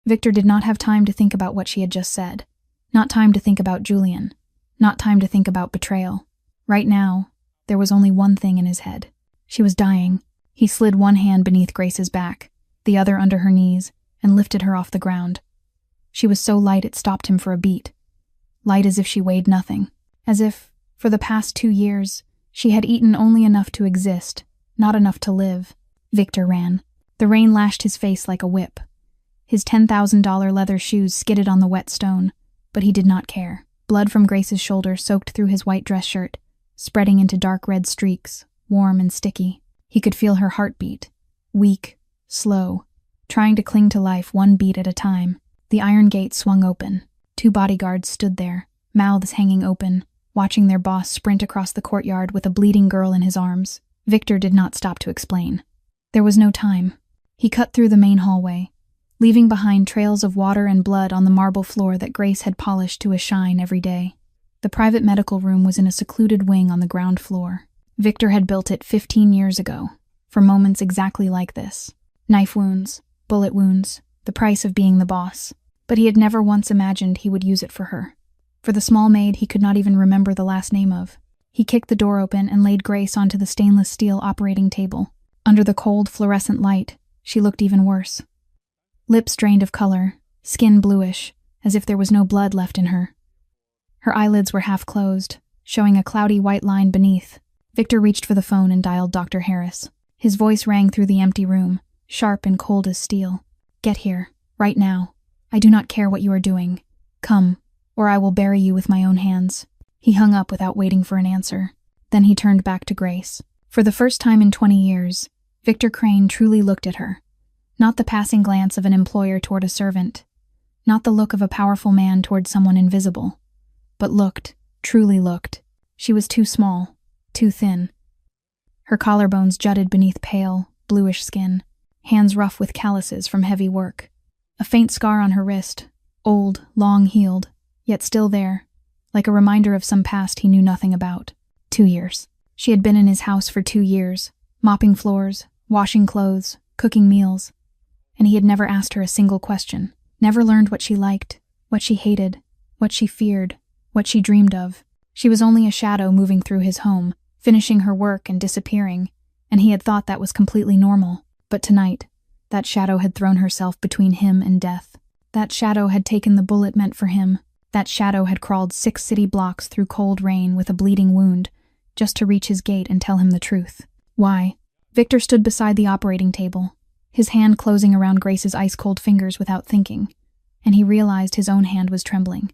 Victor did not have time to think about what she had just said. Not time to think about Julian. Not time to think about betrayal. Right now, there was only one thing in his head. She was dying. He slid one hand beneath Grace's back, the other under her knees, and lifted her off the ground. She was so light it stopped him for a beat. Light as if she weighed nothing. As if, for the past 2 years, she had eaten only enough to exist, not enough to live. Victor ran. The rain lashed his face like a whip. His $10,000 leather shoes skidded on the wet stone, but he did not care. Blood from Grace's shoulder soaked through his white dress shirt, spreading into dark red streaks, warm and sticky. He could feel her heartbeat, weak, slow, trying to cling to life one beat at a time. The iron gate swung open. 2 bodyguards stood there, mouths hanging open, watching their boss sprint across the courtyard with a bleeding girl in his arms. Victor did not stop to explain. There was no time. He cut through the main hallway, leaving behind trails of water and blood on the marble floor that Grace had polished to a shine every day. The private medical room was in a secluded wing on the ground floor. Victor had built it 15 years ago, for moments exactly like this. Knife wounds, bullet wounds, the price of being the boss. But he had never once imagined he would use it for her. For the small maid he could not even remember the last name of. He kicked the door open and laid Grace onto the stainless steel operating table. Under the cold, fluorescent light, she looked even worse. Lips drained of color, skin bluish, as if there was no blood left in her. Her eyelids were half closed, showing a cloudy white line beneath. Victor reached for the phone and dialed Dr. Harris. His voice rang through the empty room, sharp and cold as steel. "Get here, right now. I do not care what you are doing. Come, or I will bury you with my own hands." He hung up without waiting for an answer. Then he turned back to Grace. For the first time in 20 years, Victor Crane truly looked at her. Not the passing glance of an employer toward a servant. Not the look of a powerful man toward someone invisible. But looked, truly looked. She was too small, too thin. Her collarbones jutted beneath pale, bluish skin, hands rough with calluses from heavy work. A faint scar on her wrist, old, long-healed, yet still there, like a reminder of some past he knew nothing about. 2 years. She had been in his house for 2 years, mopping floors, washing clothes, cooking meals, and he had never asked her a single question, never learned what she liked, what she hated, what she feared, what she dreamed of. She was only a shadow moving through his home, finishing her work and disappearing, and he had thought that was completely normal. But tonight, that shadow had thrown herself between him and death. That shadow had taken the bullet meant for him. That shadow had crawled 6 city blocks through cold rain with a bleeding wound, just to reach his gate and tell him the truth. Why? Victor stood beside the operating table, his hand closing around Grace's ice-cold fingers without thinking, and he realized his own hand was trembling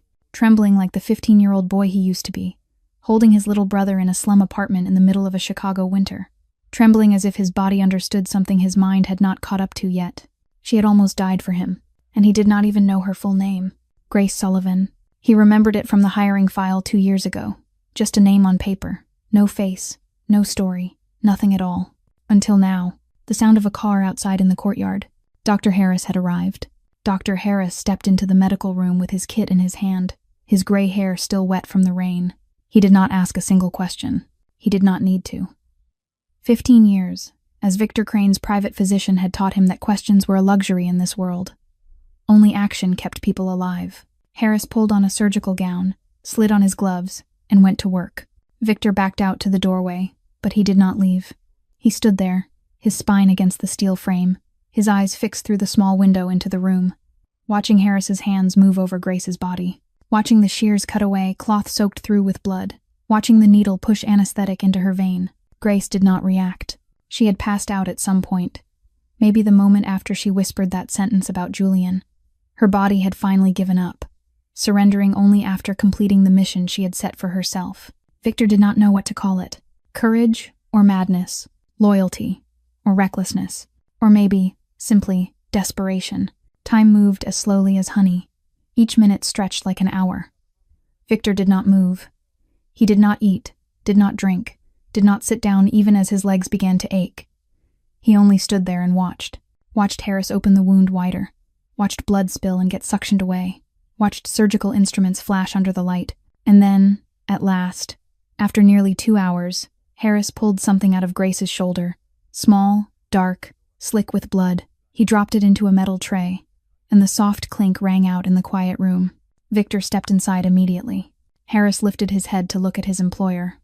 like the 15-year-old boy he used to be, holding his little brother in a slum apartment in the middle of a Chicago winter, trembling as if his body understood something his mind had not caught up to yet. She had almost died for him, and he did not even know her full name. Grace Sullivan. He remembered it from the hiring file 2 years ago. Just a name on paper. No face, no story, nothing at all. Until now, the sound of a car outside in the courtyard. Dr. Harris had arrived. Dr. Harris stepped into the medical room with his kit in his hand, his gray hair still wet from the rain. He did not ask a single question. He did not need to. 15 years, as Victor Crane's private physician had taught him that questions were a luxury in this world. Only action kept people alive. Harris pulled on a surgical gown, slid on his gloves, and went to work. Victor backed out to the doorway, but he did not leave. He stood there, his spine against the steel frame, his eyes fixed through the small window into the room, watching Harris's hands move over Grace's body, watching the shears cut away, cloth soaked through with blood, watching the needle push anesthetic into her vein. Grace did not react. She had passed out at some point, maybe the moment after she whispered that sentence about Julian. Her body had finally given up, surrendering only after completing the mission she had set for herself. Victor did not know what to call it. Courage or madness, loyalty or recklessness, or maybe, simply, desperation. Time moved as slowly as honey. Each minute stretched like an hour. Victor did not move. He did not eat, did not drink, did not sit down even as his legs began to ache. He only stood there and watched Harris open the wound wider, watched blood spill and get suctioned away, watched surgical instruments flash under the light, and then, at last, after nearly 2 hours, Harris pulled something out of Grace's shoulder, small, dark, slick with blood. He dropped it into a metal tray, and the soft clink rang out in the quiet room. Victor stepped inside immediately. Harris lifted his head to look at his employer,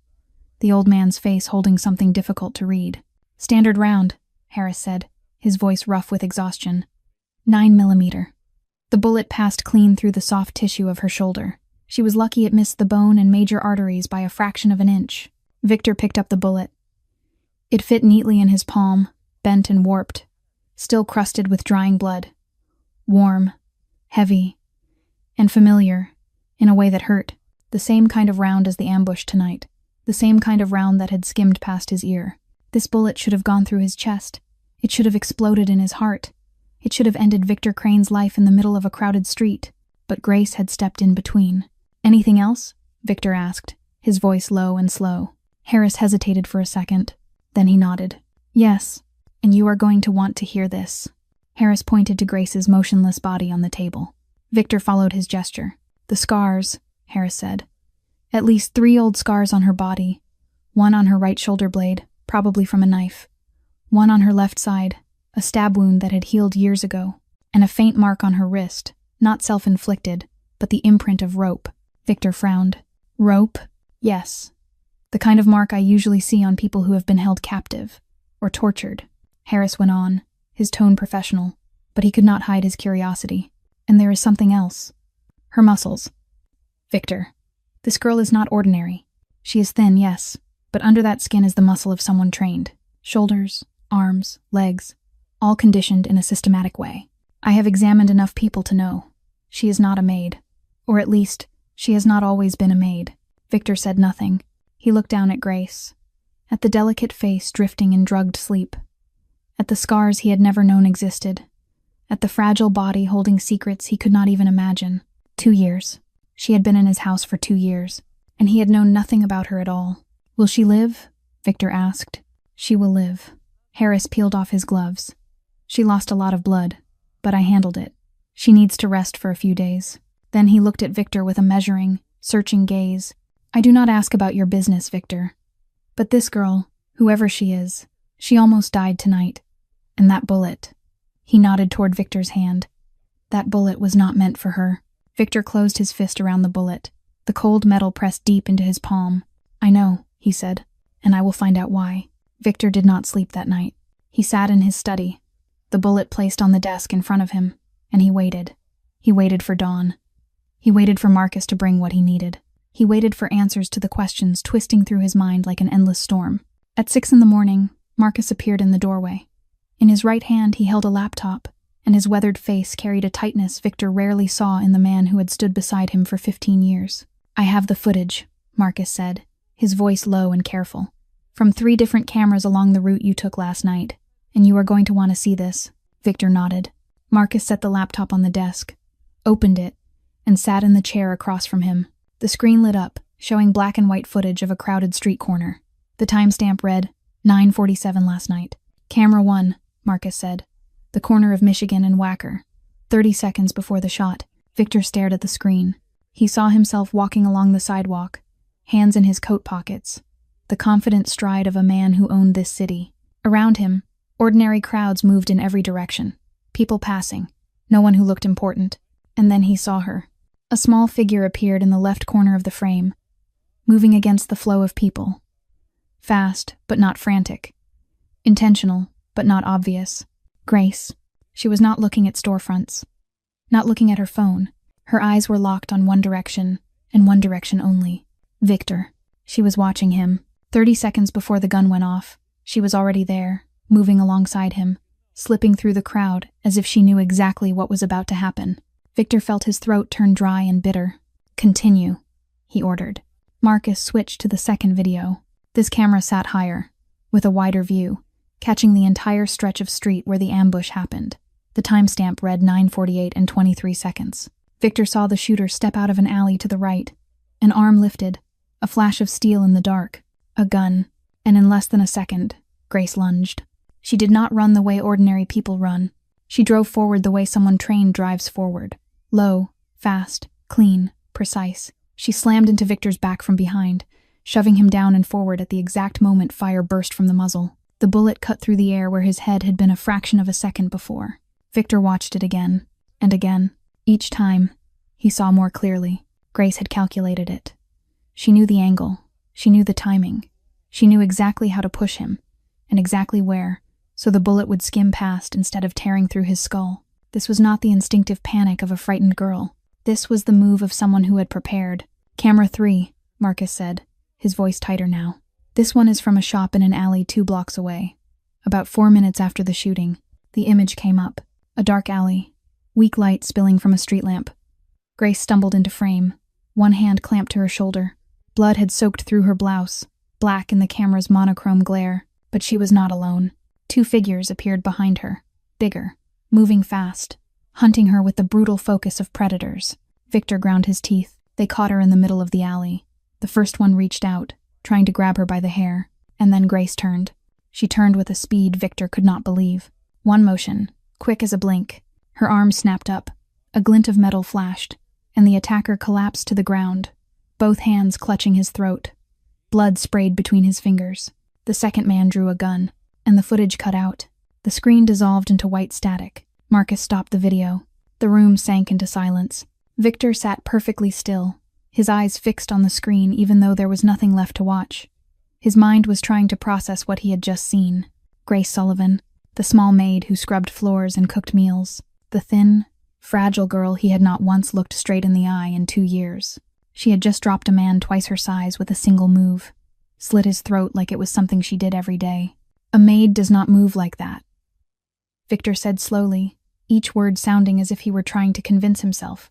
the old man's face holding something difficult to read. "Standard round," Harris said, his voice rough with exhaustion. 9mm. The bullet passed clean through the soft tissue of her shoulder. She was lucky it missed the bone and major arteries by a fraction of an inch. Victor picked up the bullet. It fit neatly in his palm, bent and warped, still crusted with drying blood. Warm, heavy, and familiar, in a way that hurt. The same kind of round as the ambush tonight. The same kind of round that had skimmed past his ear. This bullet should have gone through his chest. It should have exploded in his heart. It should have ended Victor Crane's life in the middle of a crowded street. But Grace had stepped in between. "Anything else?" Victor asked, his voice low and slow. Harris hesitated for a second. Then he nodded. "Yes, and you are going to want to hear this." Harris pointed to Grace's motionless body on the table. Victor followed his gesture. "The scars," Harris said. "At least 3 old scars on her body. One on her right shoulder blade, probably from a knife. One on her left side, a stab wound that had healed years ago. And a faint mark on her wrist, not self-inflicted, but the imprint of rope." Victor frowned. "Rope?" "Yes. The kind of mark I usually see on people who have been held captive, or tortured." Harris went on, his tone professional, but he could not hide his curiosity. "And there is something else. Her muscles. Victor, this girl is not ordinary. She is thin, yes, but under that skin is the muscle of someone trained. Shoulders, arms, legs, all conditioned in a systematic way. I have examined enough people to know. She is not a maid. Or at least, she has not always been a maid." Victor said nothing. He looked down at Grace, at the delicate face drifting in drugged sleep, at the scars he had never known existed, at the fragile body holding secrets he could not even imagine. 2 years. She had been in his house for 2 years, and he had known nothing about her at all. "Will she live?" Victor asked. "She will live." Harris peeled off his gloves. "She lost a lot of blood, but I handled it. She needs to rest for a few days." Then he looked at Victor with a measuring, searching gaze. "I do not ask about your business, Victor. But this girl, whoever she is, she almost died tonight. And that bullet," he nodded toward Victor's hand, "that bullet was not meant for her." Victor closed his fist around the bullet. The cold metal pressed deep into his palm. "I know," he said, "and I will find out why." Victor did not sleep that night. He sat in his study, the bullet placed on the desk in front of him, and he waited. He waited for dawn. He waited for Marcus to bring what he needed. He waited for answers to the questions twisting through his mind like an endless storm. At 6 a.m, Marcus appeared in the doorway. In his right hand he held a laptop, and his weathered face carried a tightness Victor rarely saw in the man who had stood beside him for 15 years. "I have the footage," Marcus said, his voice low and careful. "From 3 different cameras along the route you took last night, and you are going to want to see this." Victor nodded. Marcus set the laptop on the desk, opened it, and sat in the chair across from him. The screen lit up, showing black and white footage of a crowded street corner. The timestamp read, 9:47 last night. "Camera 1, Marcus said. "The corner of Michigan and Wacker. 30 seconds before the shot." Victor stared at the screen. He saw himself walking along the sidewalk, hands in his coat pockets, the confident stride of a man who owned this city. Around him, ordinary crowds moved in every direction, people passing, no one who looked important. And then he saw her. A small figure appeared in the left corner of the frame, moving against the flow of people. Fast, but not frantic. Intentional, but not obvious. Grace. She was not looking at storefronts, not looking at her phone. Her eyes were locked on one direction, and one direction only. Victor. She was watching him. 30 seconds before the gun went off, she was already there, moving alongside him, slipping through the crowd as if she knew exactly what was about to happen. Victor felt his throat turn dry and bitter. "Continue," he ordered. Marcus switched to the second video. This camera sat higher, with a wider view, catching the entire stretch of street where the ambush happened. The timestamp read 9:48 and 23 seconds. Victor saw the shooter step out of an alley to the right, an arm lifted, a flash of steel in the dark, a gun, and in less than a second, Grace lunged. She did not run the way ordinary people run. She drove forward the way someone trained drives forward. Low, fast, clean, precise. She slammed into Victor's back from behind, shoving him down and forward at the exact moment fire burst from the muzzle. The bullet cut through the air where his head had been a fraction of a second before. Victor watched it again. and again. Each time, he saw more clearly. Grace had calculated it. She knew the angle. She knew the timing. She knew exactly how to push him, and exactly where, so the bullet would skim past instead of tearing through his skull. This was not the instinctive panic of a frightened girl. This was the move of someone who had prepared. "Camera 3, Marcus said, his voice tighter now. "This one is from a shop in an alley 2 blocks away. About 4 minutes after the shooting, the image came up. A dark alley, weak light spilling from a street lamp. Grace stumbled into frame, one hand clamped to her shoulder. Blood had soaked through her blouse, black in the camera's monochrome glare, but she was not alone. 2 figures appeared behind her, bigger, moving fast, hunting her with the brutal focus of predators. Victor ground his teeth. They caught her in the middle of the alley. The first one reached out, trying to grab her by the hair, and then Grace turned. She turned with a speed Victor could not believe. One motion, quick as a blink. Her arm snapped up. A glint of metal flashed, and the attacker collapsed to the ground, both hands clutching his throat. Blood sprayed between his fingers. The second man drew a gun, and the footage cut out. The screen dissolved into white static. Marcus stopped the video. The room sank into silence. Victor sat perfectly still, his eyes fixed on the screen even though there was nothing left to watch. His mind was trying to process what he had just seen. Grace Sullivan, the small maid who scrubbed floors and cooked meals. The thin, fragile girl he had not once looked straight in the eye in 2 years. She had just dropped a man twice her size with a single move. Slit his throat like it was something she did every day. A maid does not move like that, Victor said slowly, each word sounding as if he were trying to convince himself.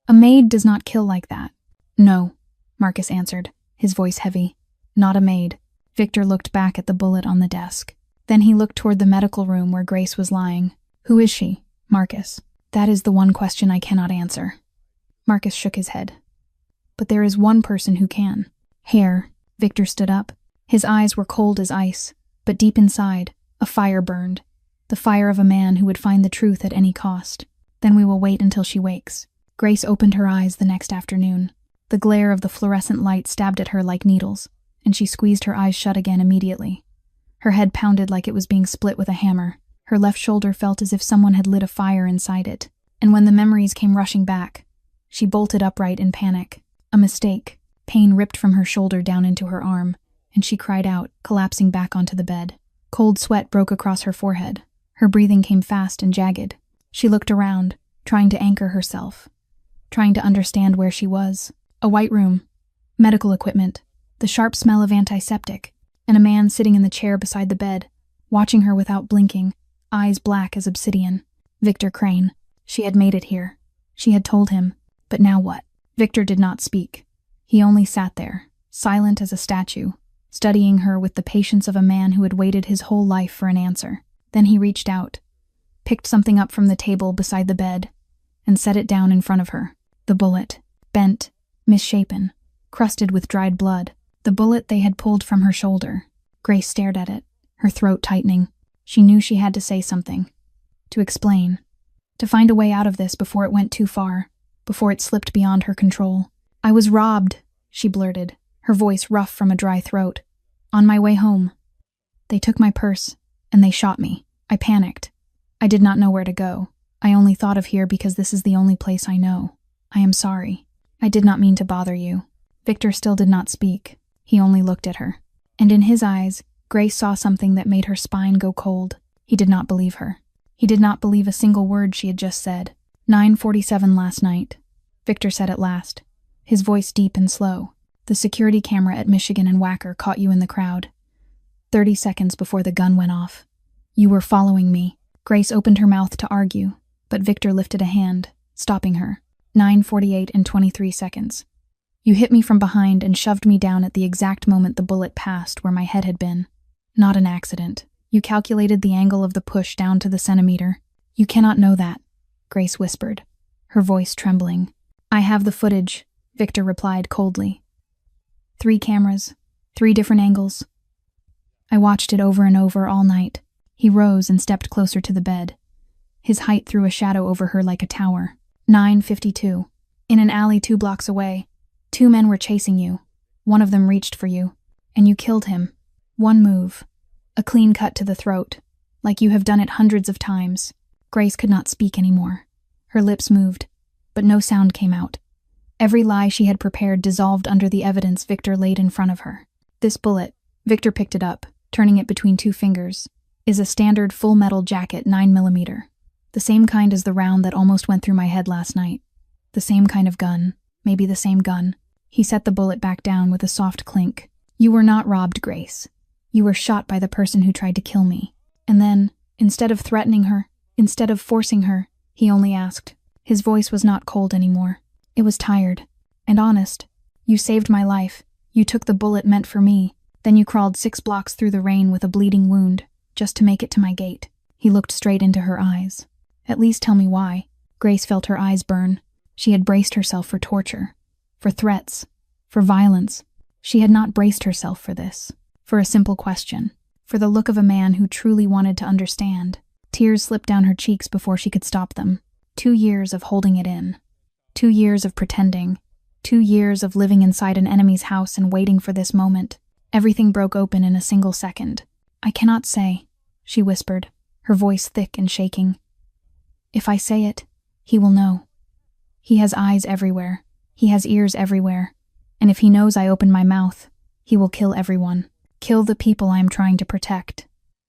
A maid does not kill like that. No, Marcus answered, his voice heavy. Not a maid. Victor looked back at the bullet on the desk. Then he looked toward the medical room where Grace was lying. Who is she, Marcus? That is the one question I cannot answer. Marcus shook his head. But there is one person who can. Hair. Victor stood up. His eyes were cold as ice, but deep inside, a fire burned. The fire of a man who would find the truth at any cost. Then we will wait until she wakes. Grace opened her eyes the next afternoon. The glare of the fluorescent light stabbed at her like needles, and she squeezed her eyes shut again immediately. Her head pounded like it was being split with a hammer. Her left shoulder felt as if someone had lit a fire inside it, and when the memories came rushing back, she bolted upright in panic. A mistake. Pain ripped from her shoulder down into her arm, and she cried out, collapsing back onto the bed. Cold sweat broke across her forehead. Her breathing came fast and jagged. She looked around, trying to anchor herself, trying to understand where she was. A white room, medical equipment, the sharp smell of antiseptic, and a man sitting in the chair beside the bed, watching her without blinking, eyes black as obsidian. Victor Crane. She had made it here. She had told him. But now what? Victor did not speak. He only sat there, silent as a statue, studying her with the patience of a man who had waited his whole life for an answer. Then he reached out, picked something up from the table beside the bed, and set it down in front of her. The bullet, bent, misshapen, crusted with dried blood. The bullet they had pulled from her shoulder. Grace stared at it, her throat tightening. She knew she had to say something. To explain. To find a way out of this before it went too far, before it slipped beyond her control. "I was robbed," she blurted, her voice rough from a dry throat. "On my way home. They took my purse, and they shot me. I panicked. I did not know where to go. I only thought of here because this is the only place I know. I am sorry. I did not mean to bother you." Victor still did not speak. He only looked at her. And in his eyes, Grace saw something that made her spine go cold. He did not believe her. He did not believe a single word she had just said. 9:47 last night, Victor said at last, his voice deep and slow. "The security camera at Michigan and Wacker caught you in the crowd. 30 seconds before the gun went off. You were following me." Grace opened her mouth to argue, but Victor lifted a hand, stopping her. 9:48 and 23 seconds. "You hit me from behind and shoved me down at the exact moment the bullet passed where my head had been. Not an accident. You calculated the angle of the push down to the centimeter. You cannot know that," Grace whispered, her voice trembling. "I have the footage," Victor replied coldly. 3 cameras, 3 different angles. I watched it over and over all night." He rose and stepped closer to the bed. His height threw a shadow over her like a tower. 9:52. "In an alley 2 blocks away. 2 men were chasing you. One of them reached for you, and you killed him. 1 move. A clean cut to the throat, like you have done it hundreds of times." Grace could not speak anymore. Her lips moved, but no sound came out. Every lie she had prepared dissolved under the evidence Victor laid in front of her. This bullet, Victor picked it up, turning it between two fingers, is a standard full-metal jacket 9mm. The same kind as the round that almost went through my head last night. The same kind of gun, maybe the same gun. He set the bullet back down with a soft clink. You were not robbed, Grace. You were shot by the person who tried to kill me. And then, instead of threatening her, instead of forcing her, he only asked. His voice was not cold anymore. It was tired and honest. You saved my life. You took the bullet meant for me. Then you crawled 6 blocks through the rain with a bleeding wound, just to make it to my gate. He looked straight into her eyes. At least tell me why. Grace felt her eyes burn. She had braced herself for torture, for threats, for violence. She had not braced herself for this. For a simple question. For the look of a man who truly wanted to understand. Tears slipped down her cheeks before she could stop them. 2 years of holding it in. 2 years of pretending. 2 years of living inside an enemy's house and waiting for this moment. Everything broke open in a single second. I cannot say, she whispered, her voice thick and shaking. If I say it, he will know. He has eyes everywhere. He has ears everywhere. And if he knows I open my mouth, he will kill everyone. Kill the people I am trying to protect.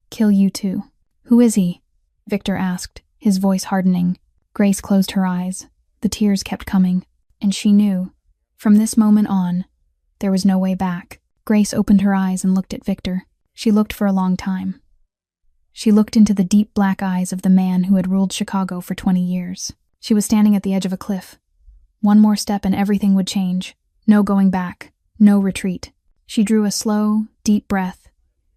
Kill you too. Who is he? Victor asked, his voice hardening. Grace closed her eyes. The tears kept coming, and she knew. From this moment on, there was no way back. Grace opened her eyes and looked at Victor. She looked for a long time. She looked into the deep black eyes of the man who had ruled Chicago for 20 years. She was standing at the edge of a cliff. One more step and everything would change. No going back. No retreat. She drew a slow, deep breath,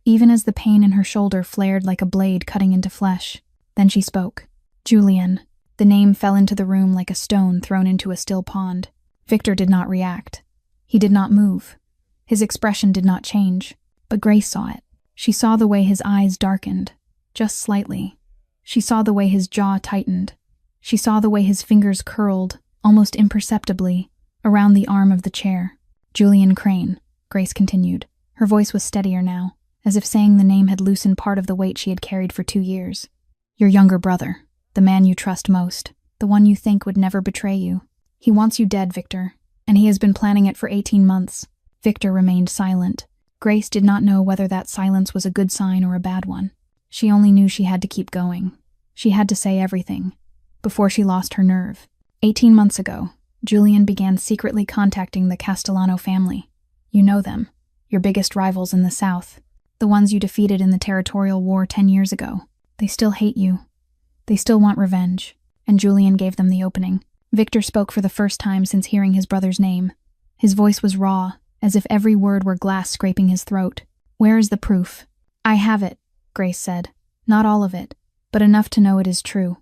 even as the pain in her shoulder flared like a blade cutting into flesh. Then she spoke. Julian. The name fell into the room like a stone thrown into a still pond. Victor did not react. He did not move. His expression did not change. But Grace saw it. She saw the way his eyes darkened, just slightly. She saw the way his jaw tightened. She saw the way his fingers curled, almost imperceptibly, around the arm of the chair. Julian Crane, Grace continued. Her voice was steadier now, as if saying the name had loosened part of the weight she had carried for 2 years. Your younger brother, the man you trust most, the one you think would never betray you. He wants you dead, Victor, and he has been planning it for 18 months. Victor remained silent. Grace did not know whether that silence was a good sign or a bad one. She only knew she had to keep going. She had to say everything, before she lost her nerve. 18 months ago, Julian began secretly contacting the Castellano family. You know them, your biggest rivals in the South, the ones you defeated in the territorial war 10 years ago. They still hate you. They still want revenge, and Julian gave them the opening. Victor spoke for the first time since hearing his brother's name. His voice was raw, as if every word were glass scraping his throat. Where is the proof? I have it, Grace said. Not all of it, but enough to know it is true.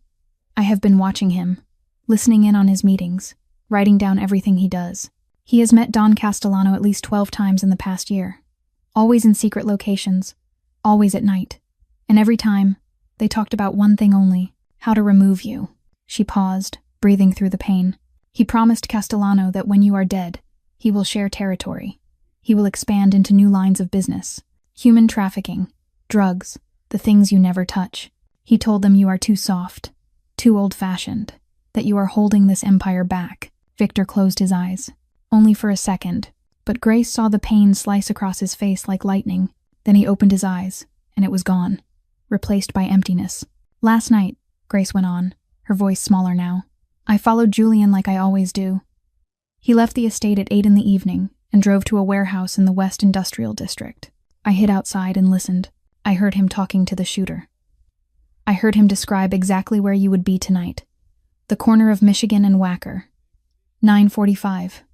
I have been watching him, listening in on his meetings, writing down everything he does. He has met Don Castellano at least 12 times in the past year. Always in secret locations, always at night. And every time, they talked about one thing only, how to remove you. She paused, breathing through the pain. He promised Castellano that when you are dead, he will share territory. He will expand into new lines of business. Human trafficking, drugs, the things you never touch. He told them you are too soft, too old-fashioned, that you are holding this empire back. Victor closed his eyes. Only for a second, but Grace saw the pain slice across his face like lightning. Then he opened his eyes, and it was gone, replaced by emptiness. Last night, Grace went on, her voice smaller now. I followed Julian like I always do. He left the estate at 8 in the evening and drove to a warehouse in the West Industrial District. I hid outside and listened. I heard him talking to the shooter. I heard him describe exactly where you would be tonight. The corner of Michigan and Wacker. 9:45.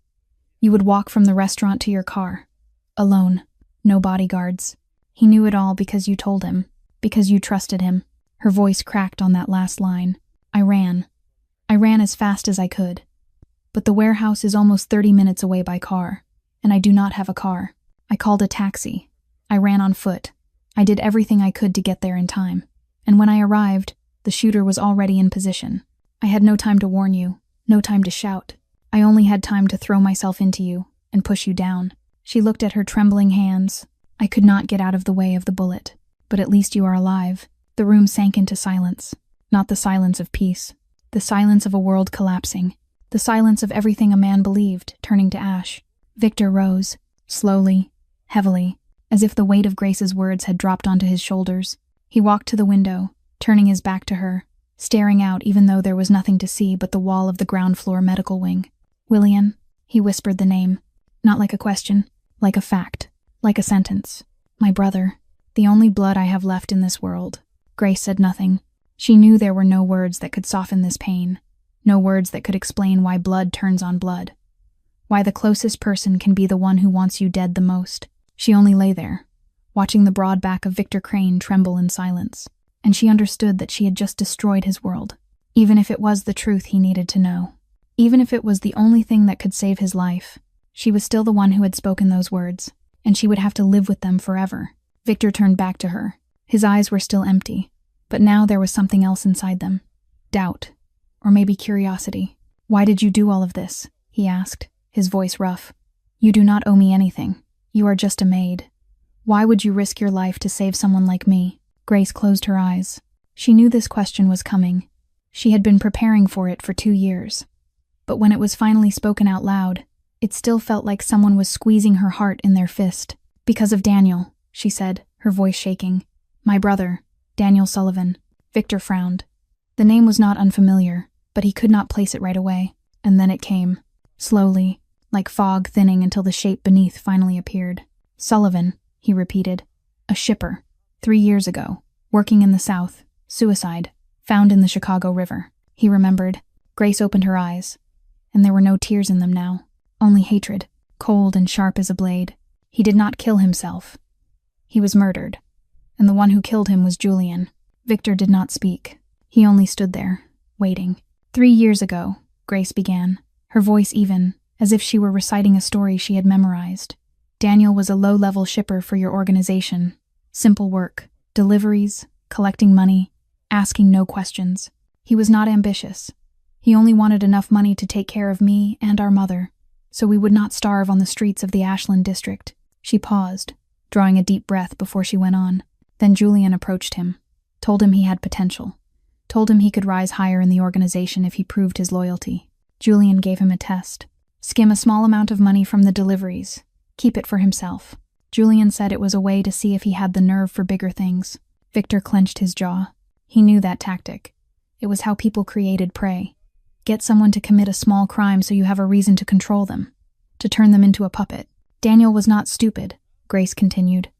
You would walk from the restaurant to your car. Alone. No bodyguards. He knew it all because you told him. Because you trusted him. Her voice cracked on that last line. I ran. I ran as fast as I could. But the warehouse is almost 30 minutes away by car, and I do not have a car. I called a taxi. I ran on foot. I did everything I could to get there in time. And when I arrived, the shooter was already in position. I had no time to warn you, no time to shout. I only had time to throw myself into you and push you down. She looked at her trembling hands. I could not get out of the way of the bullet. But at least you are alive. The room sank into silence. Not the silence of peace, The silence of a world collapsing. The silence of everything a man believed, turning to ash. Victor rose, slowly, heavily, as if the weight of Grace's words had dropped onto his shoulders. He walked to the window, turning his back to her, staring out even though there was nothing to see but the wall of the ground floor medical wing. "William," he whispered the name, not like a question, like a fact, like a sentence. "My brother, the only blood I have left in this world." Grace said nothing. She knew there were no words that could soften this pain, no words that could explain why blood turns on blood, why the closest person can be the one who wants you dead the most. She only lay there, watching the broad back of Victor Crane tremble in silence, and she understood that she had just destroyed his world, even if it was the truth he needed to know. Even if it was the only thing that could save his life, she was still the one who had spoken those words, and she would have to live with them forever. Victor turned back to her. His eyes were still empty, but now there was something else inside them. Doubt, or maybe curiosity. "Why did you do all of this?" he asked, his voice rough. "You do not owe me anything. You are just a maid. Why would you risk your life to save someone like me?" Grace closed her eyes. She knew this question was coming. She had been preparing for it for 2 years. But when it was finally spoken out loud, it still felt like someone was squeezing her heart in their fist. "Because of Daniel," she said, her voice shaking. "My brother, Daniel Sullivan." Victor frowned. The name was not unfamiliar, but he could not place it right away. And then it came, slowly, like fog thinning until the shape beneath finally appeared. "Sullivan," he repeated. "A shipper. 3 years ago. Working in the South. Suicide. Found in the Chicago River." He remembered. Grace opened her eyes, and there were no tears in them now. Only hatred, cold and sharp as a blade. He did not kill himself. He was murdered. And the one who killed him was Julian. Victor did not speak. He only stood there, waiting. 3 years ago, Grace began, her voice even, as if she were reciting a story she had memorized. "Daniel was a low-level shipper for your organization. Simple work, deliveries, collecting money, asking no questions. He was not ambitious. He only wanted enough money to take care of me and our mother, so we would not starve on the streets of the Ashland district." She paused, drawing a deep breath before she went on. Then Julian approached him, told him he had potential, told him he could rise higher in the organization if he proved his loyalty. Julian gave him a test. Skim a small amount of money from the deliveries. Keep it for himself. Julian said it was a way to see if he had the nerve for bigger things. Victor clenched his jaw. He knew that tactic. It was how people created prey. Get someone to commit a small crime so you have a reason to control them, to turn them into a puppet. "Daniel was not stupid," Grace continued.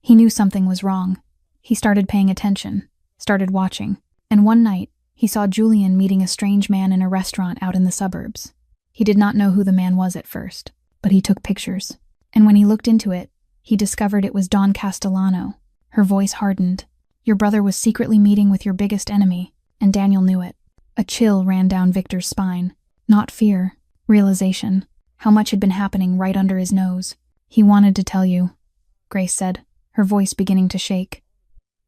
"He knew something was wrong. He started paying attention, started watching, and one night, he saw Julian meeting a strange man in a restaurant out in the suburbs. He did not know who the man was at first, but he took pictures. And when he looked into it, he discovered it was Dawn Castellano." Her voice hardened. "Your brother was secretly meeting with your biggest enemy, and Daniel knew it." A chill ran down Victor's spine. Not fear, realization. How much had been happening right under his nose. "He wanted to tell you," Grace said, her voice beginning to shake.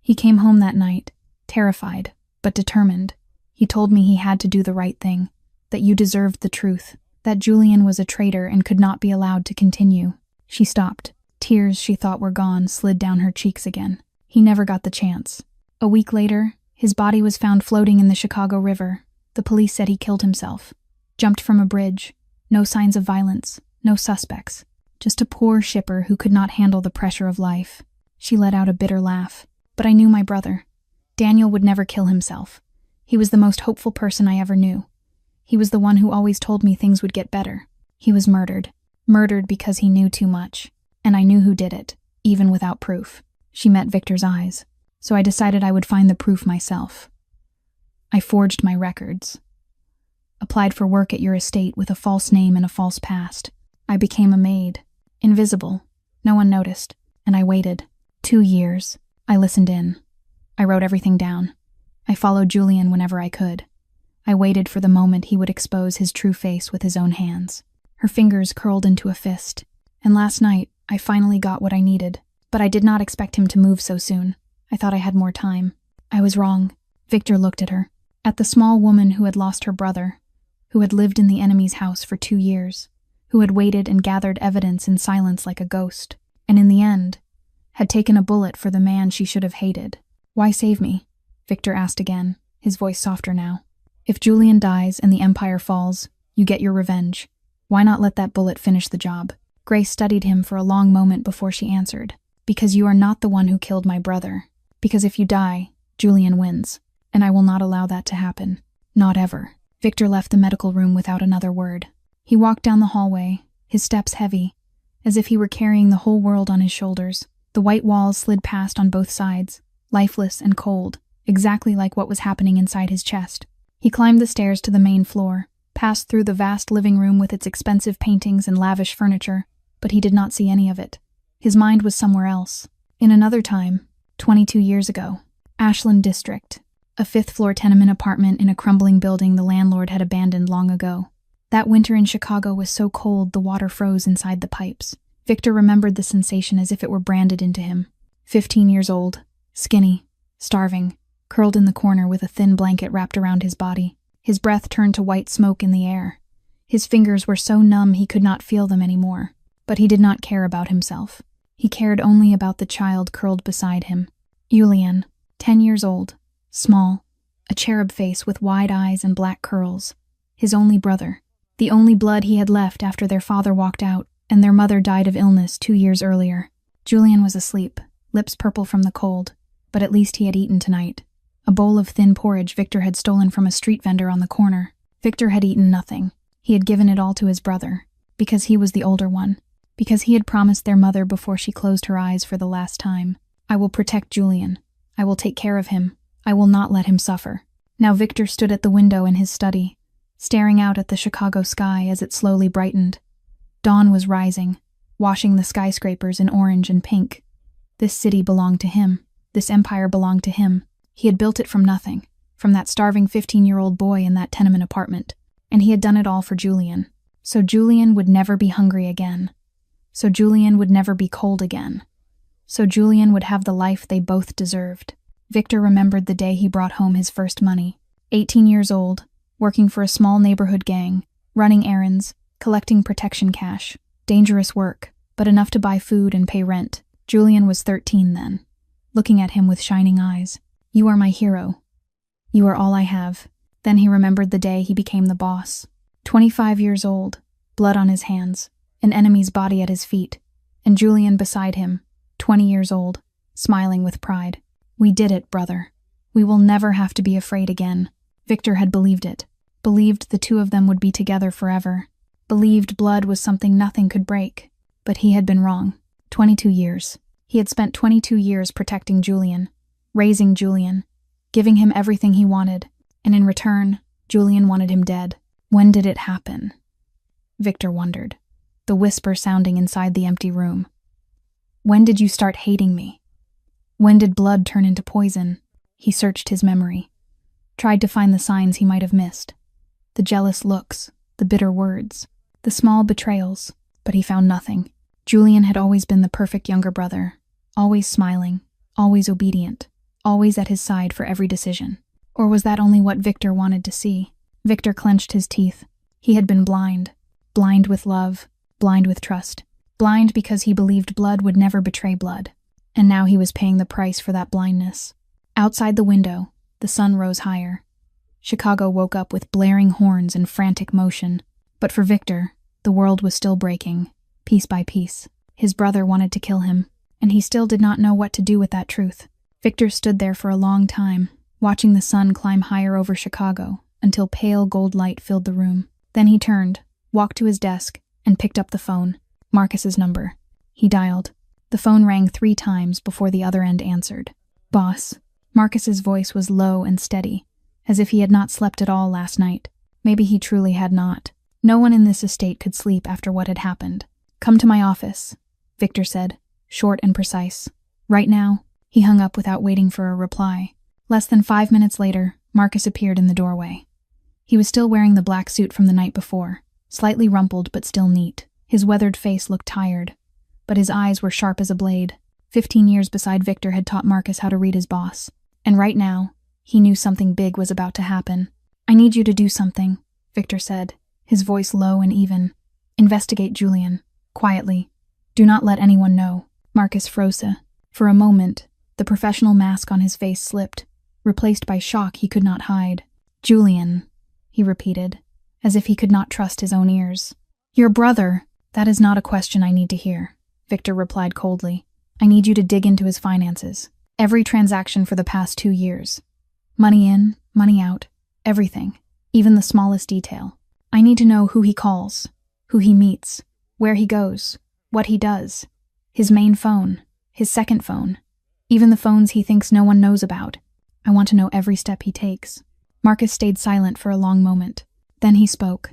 "He came home that night, terrified, but determined. He told me he had to do the right thing, that you deserved the truth, that Julian was a traitor and could not be allowed to continue." She stopped. Tears she thought were gone slid down her cheeks again. He never got the chance. A week later, his body was found floating in the Chicago River. The police said he killed himself. Jumped from a bridge. No signs of violence. No suspects. Just a poor shipper who could not handle the pressure of life. She let out a bitter laugh. "But I knew my brother. Daniel would never kill himself. He was the most hopeful person I ever knew. He was the one who always told me things would get better. He was murdered. Murdered because he knew too much. And I knew who did it, even without proof." She met Victor's eyes. "So I decided I would find the proof myself. I forged my records. Applied for work at your estate with a false name and a false past. I became a maid. Invisible. No one noticed. And I waited. 2 years. I listened in. I wrote everything down. I followed Julian whenever I could. I waited for the moment he would expose his true face with his own hands." Her fingers curled into a fist. "And last night, I finally got what I needed. But I did not expect him to move so soon. I thought I had more time. I was wrong." Victor looked at her. At the small woman who had lost her brother, who had lived in the enemy's house for 2 years, who had waited and gathered evidence in silence like a ghost, and in the end, had taken a bullet for the man she should have hated. "Why save me?" Victor asked again, his voice softer now. If Julian dies and the Empire falls, you get your revenge. Why not let that bullet finish the job? Grace studied him for a long moment before she answered. Because you are not the one who killed my brother. Because if you die, Julian wins. And I will not allow that to happen. Not ever. Victor left the medical room without another word. He walked down the hallway, his steps heavy, as if he were carrying the whole world on his shoulders. The white walls slid past on both sides, lifeless and cold, exactly like what was happening inside his chest. He climbed the stairs to the main floor, passed through the vast living room with its expensive paintings and lavish furniture, but he did not see any of it. His mind was somewhere else. In another time, 22 years ago, Ashland District, a fifth-floor tenement apartment in a crumbling building the landlord had abandoned long ago. That winter in Chicago was so cold the water froze inside the pipes. Victor remembered the sensation as if it were branded into him. 15 years old, skinny, starving, curled in the corner with a thin blanket wrapped around his body. His breath turned to white smoke in the air. His fingers were so numb he could not feel them anymore. But he did not care about himself. He cared only about the child curled beside him. Julian, 10 years old, small, a cherub face with wide eyes and black curls. His only brother. The only blood he had left after their father walked out and their mother died of illness 2 years earlier. Julian was asleep, lips purple from the cold, but at least he had eaten tonight. A bowl of thin porridge Victor had stolen from a street vendor on the corner. Victor had eaten nothing. He had given it all to his brother, because he was the older one, because he had promised their mother before she closed her eyes for the last time. I will protect Julian. I will take care of him. I will not let him suffer. Now Victor stood at the window in his study, staring out at the Chicago sky as it slowly brightened. Dawn was rising, washing the skyscrapers in orange and pink. This city belonged to him. This empire belonged to him. He had built it from nothing, from that starving 15-year-old boy in that tenement apartment, and he had done it all for Julian. So Julian would never be hungry again. So Julian would never be cold again. So Julian would have the life they both deserved. Victor remembered the day he brought home his first money. 18 years old, working for a small neighborhood gang, running errands, collecting protection cash. Dangerous work, but enough to buy food and pay rent. Julian was 13 then, looking at him with shining eyes. You are my hero. You are all I have. Then he remembered the day he became the boss. 25 years old, blood on his hands, an enemy's body at his feet, and Julian beside him, 20 years old, smiling with pride. We did it, brother. We will never have to be afraid again. Victor had believed it. Believed the two of them would be together forever. Believed blood was something nothing could break. But he had been wrong. 22 years. He had spent 22 years protecting Julian, raising Julian, giving him everything he wanted, and in return, Julian wanted him dead. When did it happen? Victor wondered, the whisper sounding inside the empty room. When did you start hating me? When did blood turn into poison? He searched his memory, tried to find the signs he might have missed. The jealous looks, the bitter words, the small betrayals, but he found nothing. Julian had always been the perfect younger brother, always smiling, always obedient, always at his side for every decision. Or was that only what Victor wanted to see? Victor clenched his teeth. He had been blind. Blind with love, blind with trust. Blind because he believed blood would never betray blood. And now he was paying the price for that blindness. Outside the window, the sun rose higher. Chicago woke up with blaring horns and frantic motion. But for Victor, the world was still breaking, piece by piece. His brother wanted to kill him, and he still did not know what to do with that truth. Victor stood there for a long time, watching the sun climb higher over Chicago, until pale gold light filled the room. Then he turned, walked to his desk, and picked up the phone. Marcus's number. He dialed. The phone rang 3 times before the other end answered. Boss. Marcus's voice was low and steady, as if he had not slept at all last night. Maybe he truly had not. No one in this estate could sleep after what had happened. Come to my office, Victor said, short and precise. Right now. He hung up without waiting for a reply. Less than 5 minutes later, Marcus appeared in the doorway. He was still wearing the black suit from the night before, slightly rumpled but still neat. His weathered face looked tired, but his eyes were sharp as a blade. 15 years beside Victor had taught Marcus how to read his boss. And right now, he knew something big was about to happen. I need you to do something, Victor said, his voice low and even. Investigate Julian. Quietly. Do not let anyone know. Marcus froze. For a moment, the professional mask on his face slipped, replaced by shock he could not hide. Julian, he repeated, as if he could not trust his own ears. Your brother? That is not a question I need to hear, Victor replied coldly. I need you to dig into his finances. Every transaction for the past 2 years. Money in, money out, everything, even the smallest detail. I need to know who he calls, who he meets, where he goes, what he does, his main phone, his second phone, even the phones he thinks no one knows about. I want to know every step he takes. Marcus stayed silent for a long moment. Then he spoke,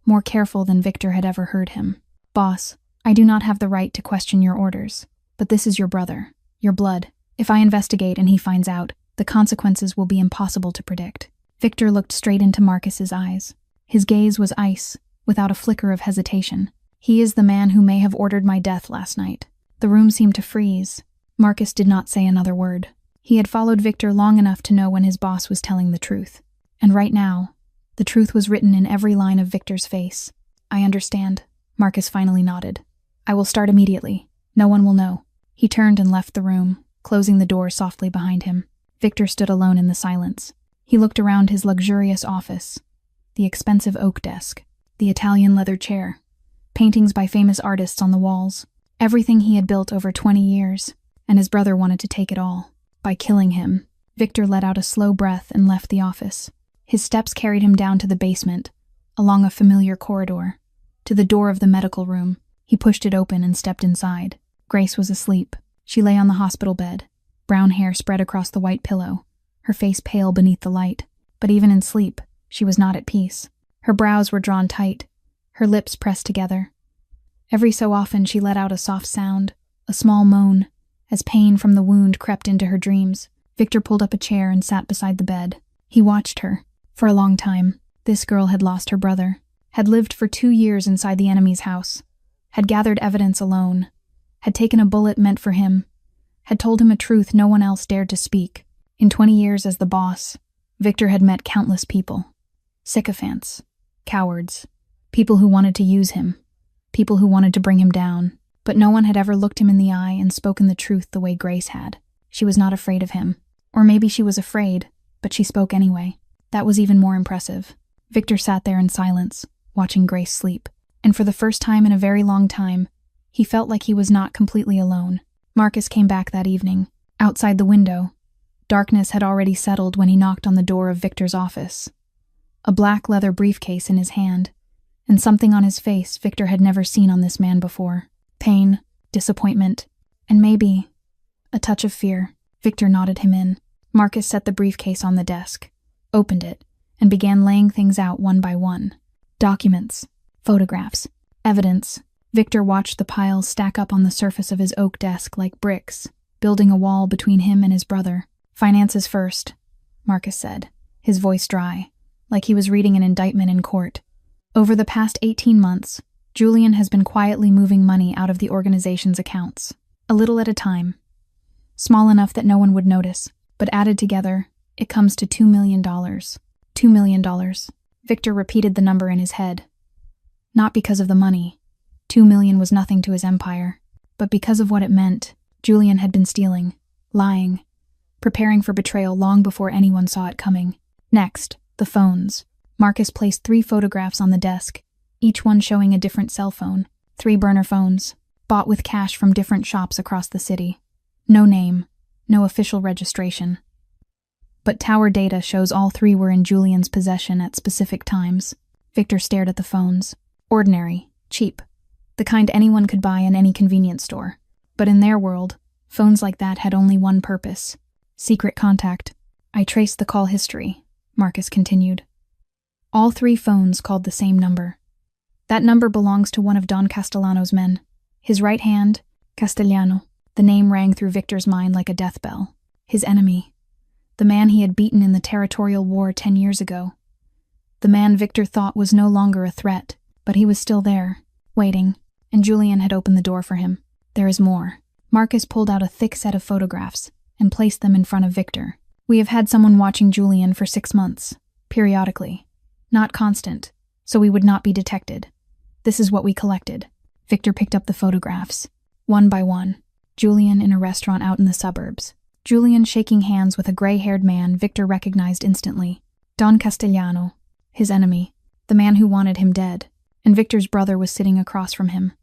more careful than Victor had ever heard him. Boss, I do not have the right to question your orders, but this is your brother, your blood. If I investigate and he finds out, the consequences will be impossible to predict. Victor looked straight into Marcus's eyes. His gaze was ice, without a flicker of hesitation. He is the man who may have ordered my death last night. The room seemed to freeze. Marcus did not say another word. He had followed Victor long enough to know when his boss was telling the truth. And right now, the truth was written in every line of Victor's face. I understand. Marcus finally nodded. I will start immediately. No one will know. He turned and left the room, closing the door softly behind him. Victor stood alone in the silence. He looked around his luxurious office, the expensive oak desk, the Italian leather chair, paintings by famous artists on the walls, everything he had built over 20 years, and his brother wanted to take it all. By killing him, Victor let out a slow breath and left the office. His steps carried him down to the basement, along a familiar corridor, to the door of the medical room. He pushed it open and stepped inside. Grace was asleep. She lay on the hospital bed, brown hair spread across the white pillow, her face pale beneath the light. But even in sleep, she was not at peace. Her brows were drawn tight, her lips pressed together. Every so often she let out a soft sound, a small moan, as pain from the wound crept into her dreams. Victor pulled up a chair and sat beside the bed. He watched her. For a long time, this girl had lost her brother, had lived for 2 years inside the enemy's house, had gathered evidence alone, had taken a bullet meant for him, had told him a truth no one else dared to speak. In 20 years as the boss, Victor had met countless people. Sycophants, cowards, people who wanted to use him, people who wanted to bring him down, but no one had ever looked him in the eye and spoken the truth the way Grace had. She was not afraid of him. Or maybe she was afraid, but she spoke anyway. That was even more impressive. Victor sat there in silence, watching Grace sleep. And for the first time in a very long time, he felt like he was not completely alone. Marcus came back that evening. Outside the window, darkness had already settled when he knocked on the door of Victor's office. A black leather briefcase in his hand, and something on his face Victor had never seen on this man before. Pain, disappointment, and maybe a touch of fear. Victor nodded him in. Marcus set the briefcase on the desk, opened it, and began laying things out one by one. Documents, photographs, evidence. Victor watched the piles stack up on the surface of his oak desk like bricks, building a wall between him and his brother. Finances first, Marcus said, his voice dry, like he was reading an indictment in court. Over the past 18 months, Julian has been quietly moving money out of the organization's accounts, a little at a time. Small enough that no one would notice, but added together, it comes to $2 million. $2 million. Victor repeated the number in his head. Not because of the money. 2 million was nothing to his empire, but because of what it meant. Julian had been stealing, lying, preparing for betrayal long before anyone saw it coming. Next, the phones. Marcus placed 3 photographs on the desk, each one showing a different cell phone. 3 burner phones, bought with cash from different shops across the city. No name, no official registration. But tower data shows all 3 were in Julian's possession at specific times. Victor stared at the phones. Ordinary, cheap, the kind anyone could buy in any convenience store. But in their world, phones like that had only one purpose: secret contact. I traced the call history, Marcus continued. All 3 phones called the same number. That number belongs to one of Don Castellano's men. His right hand, Castellano. The name rang through Victor's mind like a death bell. His enemy. The man he had beaten in the territorial war 10 years ago. The man Victor thought was no longer a threat, but he was still there, waiting, and Julian had opened the door for him. There is more. Marcus pulled out a thick set of photographs and placed them in front of Victor. We have had someone watching Julian for 6 months, periodically. Not constant, so we would not be detected. This is what we collected. Victor picked up the photographs, one by one. Julian in a restaurant out in the suburbs. Julian shaking hands with a gray-haired man Victor recognized instantly. Don Castellano. his enemy, the man who wanted him dead, and Victor's brother was sitting across from him,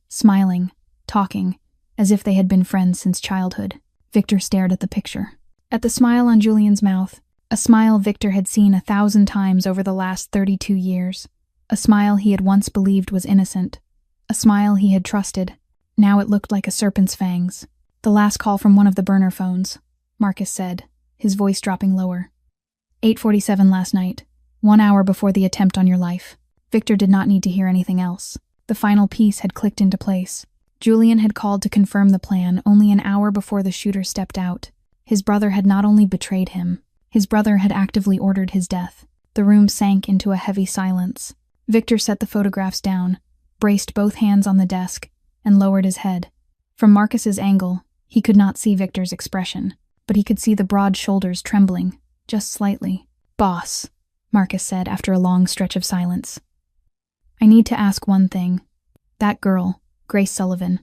smiling, talking, as if they had been friends since childhood. Victor stared at the picture. At the smile on Julian's mouth, a smile Victor had seen 1,000 times over the last 32 years. A smile he had once believed was innocent. A smile he had trusted. Now it looked like a serpent's fangs. "The last call from one of the burner phones," Marcus said, his voice dropping lower. 8:47 last night, 1 hour before the attempt on your life. Victor did not need to hear anything else. The final piece had clicked into place. Julian had called to confirm the plan only an hour before the shooter stepped out. His brother had not only betrayed him, his brother had actively ordered his death. The room sank into a heavy silence. Victor set the photographs down, braced both hands on the desk, and lowered his head. From Marcus's angle, he could not see Victor's expression, but he could see the broad shoulders trembling, just slightly. "Boss," Marcus said after a long stretch of silence. "I need to ask one thing. That girl, Grace Sullivan,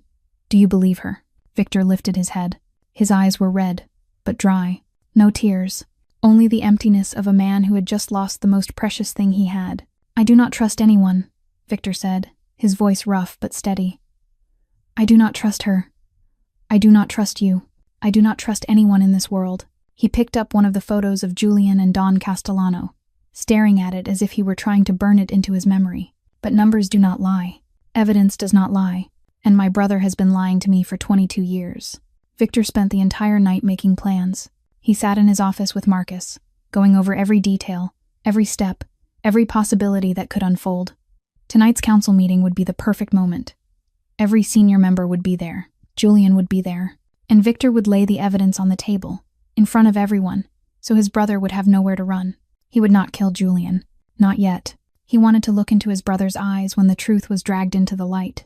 do you believe her?" Victor lifted his head. His eyes were red, but dry. No tears, only the emptiness of a man who had just lost the most precious thing he had. "I do not trust anyone," Victor said, his voice rough but steady. "I do not trust her. I do not trust you. I do not trust anyone in this world." He picked up one of the photos of Julian and Don Castellano, staring at it as if he were trying to burn it into his memory. "But numbers do not lie. Evidence does not lie. And my brother has been lying to me for 22 years. Victor spent the entire night making plans. He sat in his office with Marcus, going over every detail, every step, every possibility that could unfold. Tonight's council meeting would be the perfect moment. Every senior member would be there. Julian would be there. And Victor would lay the evidence on the table, in front of everyone, so his brother would have nowhere to run. He would not kill Julian. Not yet. He wanted to look into his brother's eyes when the truth was dragged into the light.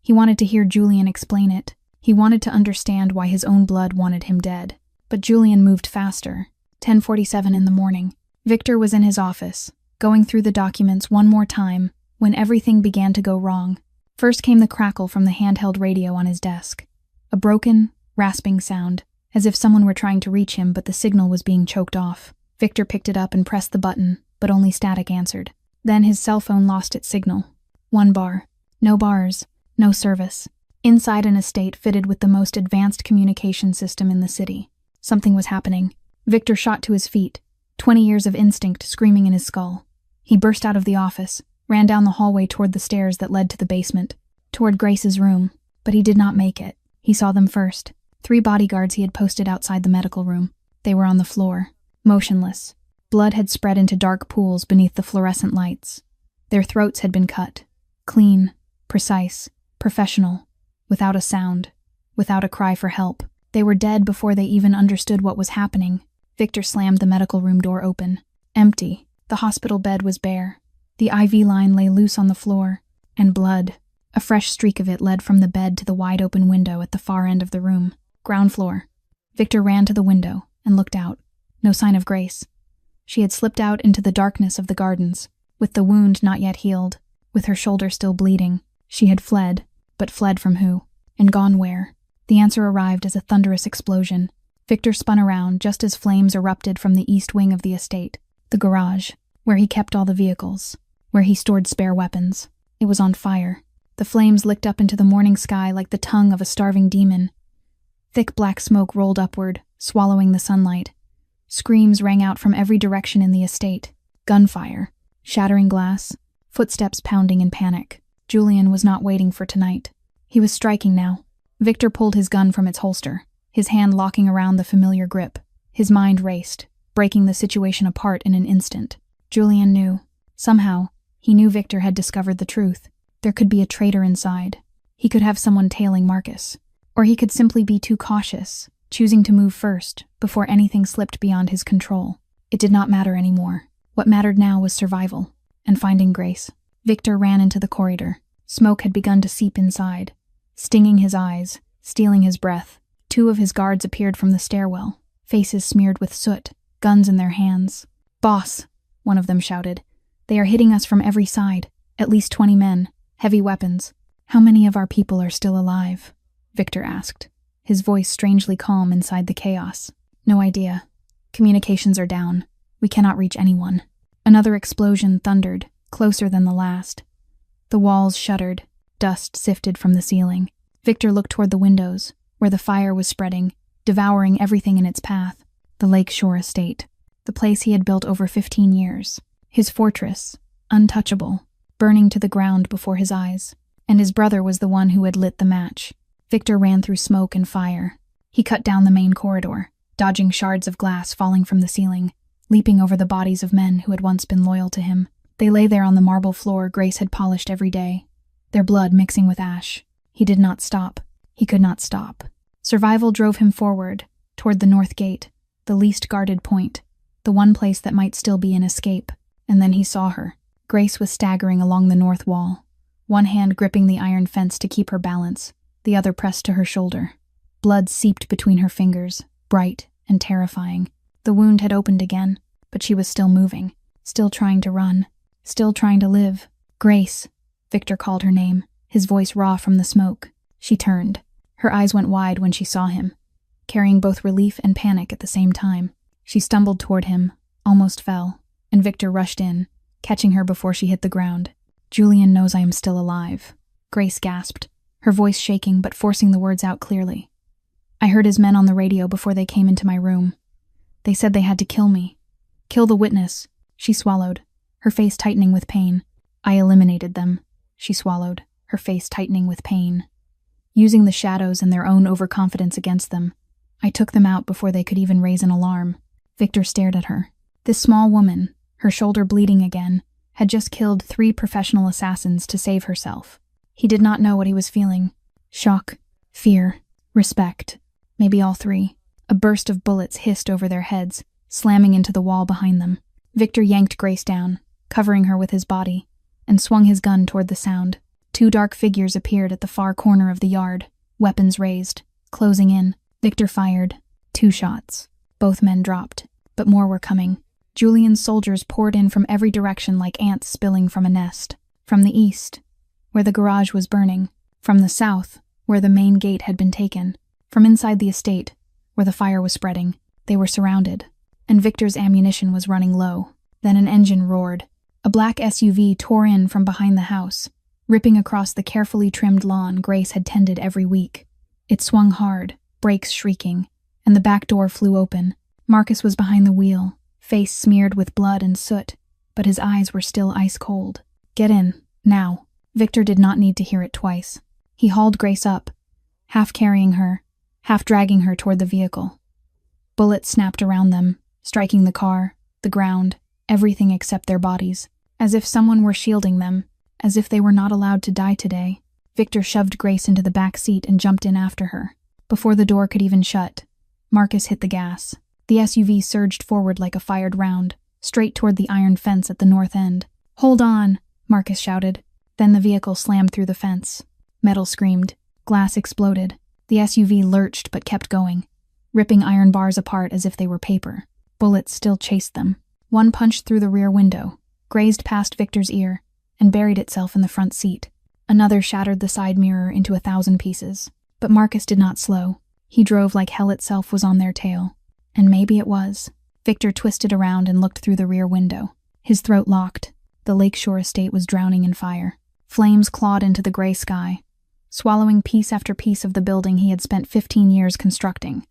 He wanted to hear Julian explain it. He wanted to understand why his own blood wanted him dead. But Julian moved faster. 10:47 in the morning. Victor was in his office, going through the documents one more time, when everything began to go wrong. First came the crackle from the handheld radio on his desk. A broken, rasping sound, as if someone were trying to reach him but the signal was being choked off. Victor picked it up and pressed the button, but only static answered. Then his cell phone lost its signal. 1 bar. No bars. No service. Inside an estate fitted with the most advanced communication system in the city. Something was happening. Victor shot to his feet, 20 years of instinct screaming in his skull. He burst out of the office, ran down the hallway toward the stairs that led to the basement, toward Grace's room, but he did not make it. He saw them first. 3 bodyguards he had posted outside the medical room. They were on the floor, motionless. Blood had spread into dark pools beneath the fluorescent lights. Their throats had been cut. Clean, precise, professional, without a sound, without a cry for help. They were dead before they even understood what was happening. Victor slammed the medical room door open. Empty. The hospital bed was bare. The IV line lay loose on the floor. And blood. A fresh streak of it led from the bed to the wide-open window at the far end of the room. Ground floor. Victor ran to the window and looked out. No sign of Grace. She had slipped out into the darkness of the gardens, with the wound not yet healed, with her shoulder still bleeding. She had fled, but fled from who? And gone where? The answer arrived as a thunderous explosion. Victor spun around just as flames erupted from the east wing of the estate, the garage, where he kept all the vehicles, where he stored spare weapons. It was on fire. The flames licked up into the morning sky like the tongue of a starving demon. Thick black smoke rolled upward, swallowing the sunlight. Screams rang out from every direction in the estate. Gunfire, shattering glass, footsteps pounding in panic. Julian was not waiting for tonight. He was striking now. Victor pulled his gun from its holster, his hand locking around the familiar grip. His mind raced, breaking the situation apart in an instant. Julian knew. Somehow, he knew Victor had discovered the truth. There could be a traitor inside. He could have someone tailing Marcus. Or he could simply be too cautious, choosing to move first, before anything slipped beyond his control. It did not matter anymore. What mattered now was survival, and finding Grace. Victor ran into the corridor. Smoke had begun to seep inside, stinging his eyes, stealing his breath. 2 of his guards appeared from the stairwell, faces smeared with soot, guns in their hands. "Boss," one of them shouted. "They are hitting us from every side. At least 20 men, heavy weapons." "How many of our people are still alive?" Victor asked, his voice strangely calm inside the chaos. "No idea. Communications are down. We cannot reach anyone." Another explosion thundered, closer than the last. The walls shuddered, dust sifted from the ceiling. Victor looked toward the windows, where the fire was spreading, devouring everything in its path. The lakeshore estate, the place he had built over 15 years. His fortress, untouchable, burning to the ground before his eyes. And his brother was the one who had lit the match. Victor ran through smoke and fire. He cut down the main corridor, dodging shards of glass falling from the ceiling, leaping over the bodies of men who had once been loyal to him. They lay there on the marble floor Grace had polished every day, their blood mixing with ash. He did not stop. He could not stop. Survival drove him forward, toward the north gate, the least guarded point, the one place that might still be an escape. And then he saw her. Grace was staggering along the north wall, one hand gripping the iron fence to keep her balance, the other pressed to her shoulder. Blood seeped between her fingers, bright and terrifying. The wound had opened again, but she was still moving, still trying to run, still trying to live. Grace, Victor called her name, his voice raw from the smoke. She turned. Her eyes went wide when she saw him, carrying both relief and panic at the same time. She stumbled toward him, almost fell, and Victor rushed in, catching her before she hit the ground. "Julian knows I am still alive," Grace gasped, her voice shaking but forcing the words out clearly. "I heard his men on the radio before they came into my room. They said they had to kill me. Kill the witness." She swallowed, her face tightening with pain. "I eliminated them," she swallowed, her face tightening with pain. "Using the shadows and their own overconfidence against them. I took them out before they could even raise an alarm." Victor stared at her. This small woman, her shoulder bleeding again, had just killed 3 professional assassins to save herself. He did not know what he was feeling. Shock, fear, respect, maybe all 3. A burst of bullets hissed over their heads, slamming into the wall behind them. Victor yanked Grace down, covering her with his body, and swung his gun toward the sound. 2 dark figures appeared at the far corner of the yard, weapons raised, closing in. Victor fired. 2 shots. Both men dropped, but more were coming. Julian's soldiers poured in from every direction like ants spilling from a nest. From the east, where the garage was burning. From the south, where the main gate had been taken. From inside the estate, where the fire was spreading. They were surrounded, and Victor's ammunition was running low. Then an engine roared. A black SUV tore in from behind the house, ripping across the carefully trimmed lawn Grace had tended every week. It swung hard, brakes shrieking, and the back door flew open. Marcus was behind the wheel, face smeared with blood and soot, but his eyes were still ice cold. "Get in, now." Victor did not need to hear it twice. He hauled Grace up, half carrying her, half dragging her toward the vehicle. Bullets snapped around them, striking the car, the ground, everything except their bodies, as if someone were shielding them, as if they were not allowed to die today. Victor shoved Grace into the back seat and jumped in after her. Before the door could even shut, Marcus hit the gas. The SUV surged forward like a fired round, straight toward the iron fence at the north end. "Hold on," Marcus shouted. Then the vehicle slammed through the fence. Metal screamed. Glass exploded. The SUV lurched but kept going, ripping iron bars apart as if they were paper. Bullets still chased them. One punched through the rear window, grazed past Victor's ear, and buried itself in the front seat. Another shattered the side mirror into 1,000 pieces. But Marcus did not slow. He drove like hell itself was on their tail. And maybe it was. Victor twisted around and looked through the rear window. His throat locked. The lakeshore estate was drowning in fire. Flames clawed into the gray sky, swallowing piece after piece of the building he had spent 15 years constructing.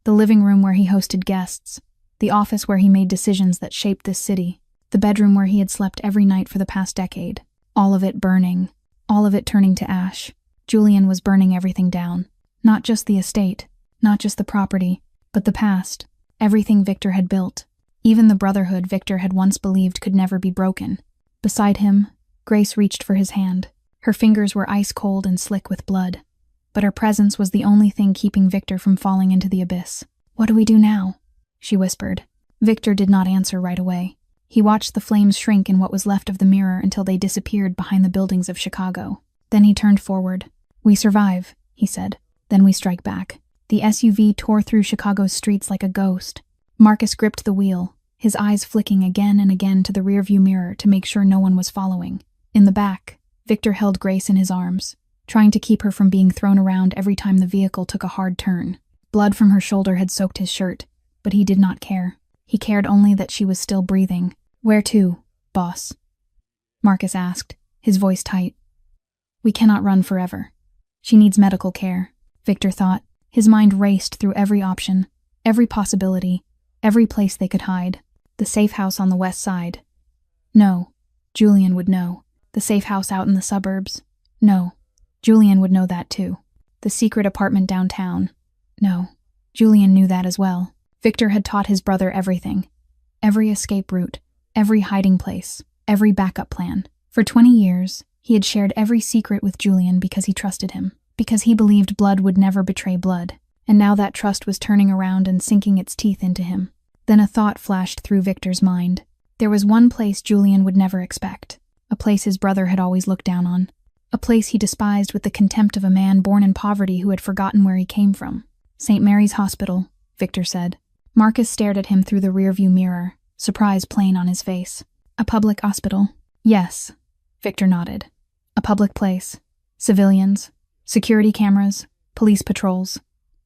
The living room where he hosted guests, the office where he made decisions that shaped this city, the bedroom where he had slept every night for the past decade. All of it burning, all of it turning to ash. Julian was burning everything down. Not just the estate, not just the property, but the past, everything Victor had built, even the brotherhood Victor had once believed could never be broken. Beside him, Grace reached for his hand. Her fingers were ice cold and slick with blood, but her presence was the only thing keeping Victor from falling into the abyss. "What do we do now?" she whispered. Victor did not answer right away. He watched the flames shrink in what was left of the mirror until they disappeared behind the buildings of Chicago. Then he turned forward. "We survive," he said. "Then we strike back." The SUV tore through Chicago's streets like a ghost. Marcus gripped the wheel, his eyes flicking again and again to the rearview mirror to make sure no one was following. In the back, Victor held Grace in his arms, trying to keep her from being thrown around every time the vehicle took a hard turn. Blood from her shoulder had soaked his shirt, but he did not care. He cared only that she was still breathing. Where to, boss? Marcus asked, his voice tight. We cannot run forever. She needs medical care, Victor thought. His mind raced through every option, every possibility, every place they could hide. The safe house on the west side. No, Julian would know. The safe house out in the suburbs. No, Julian would know that too. The secret apartment downtown. No, Julian knew that as well. Victor had taught his brother everything. Every escape route, every hiding place, every backup plan. For 20 years, he had shared every secret with Julian because he trusted him, because he believed blood would never betray blood. And now that trust was turning around and sinking its teeth into him. Then a thought flashed through Victor's mind. There was one place Julian would never expect. A place his brother had always looked down on. A place he despised with the contempt of a man born in poverty who had forgotten where he came from. St. Mary's Hospital, Victor said. Marcus stared at him through the rearview mirror, surprise plain on his face. A public hospital? Yes, Victor nodded. A public place. Civilians. Security cameras. Police patrols.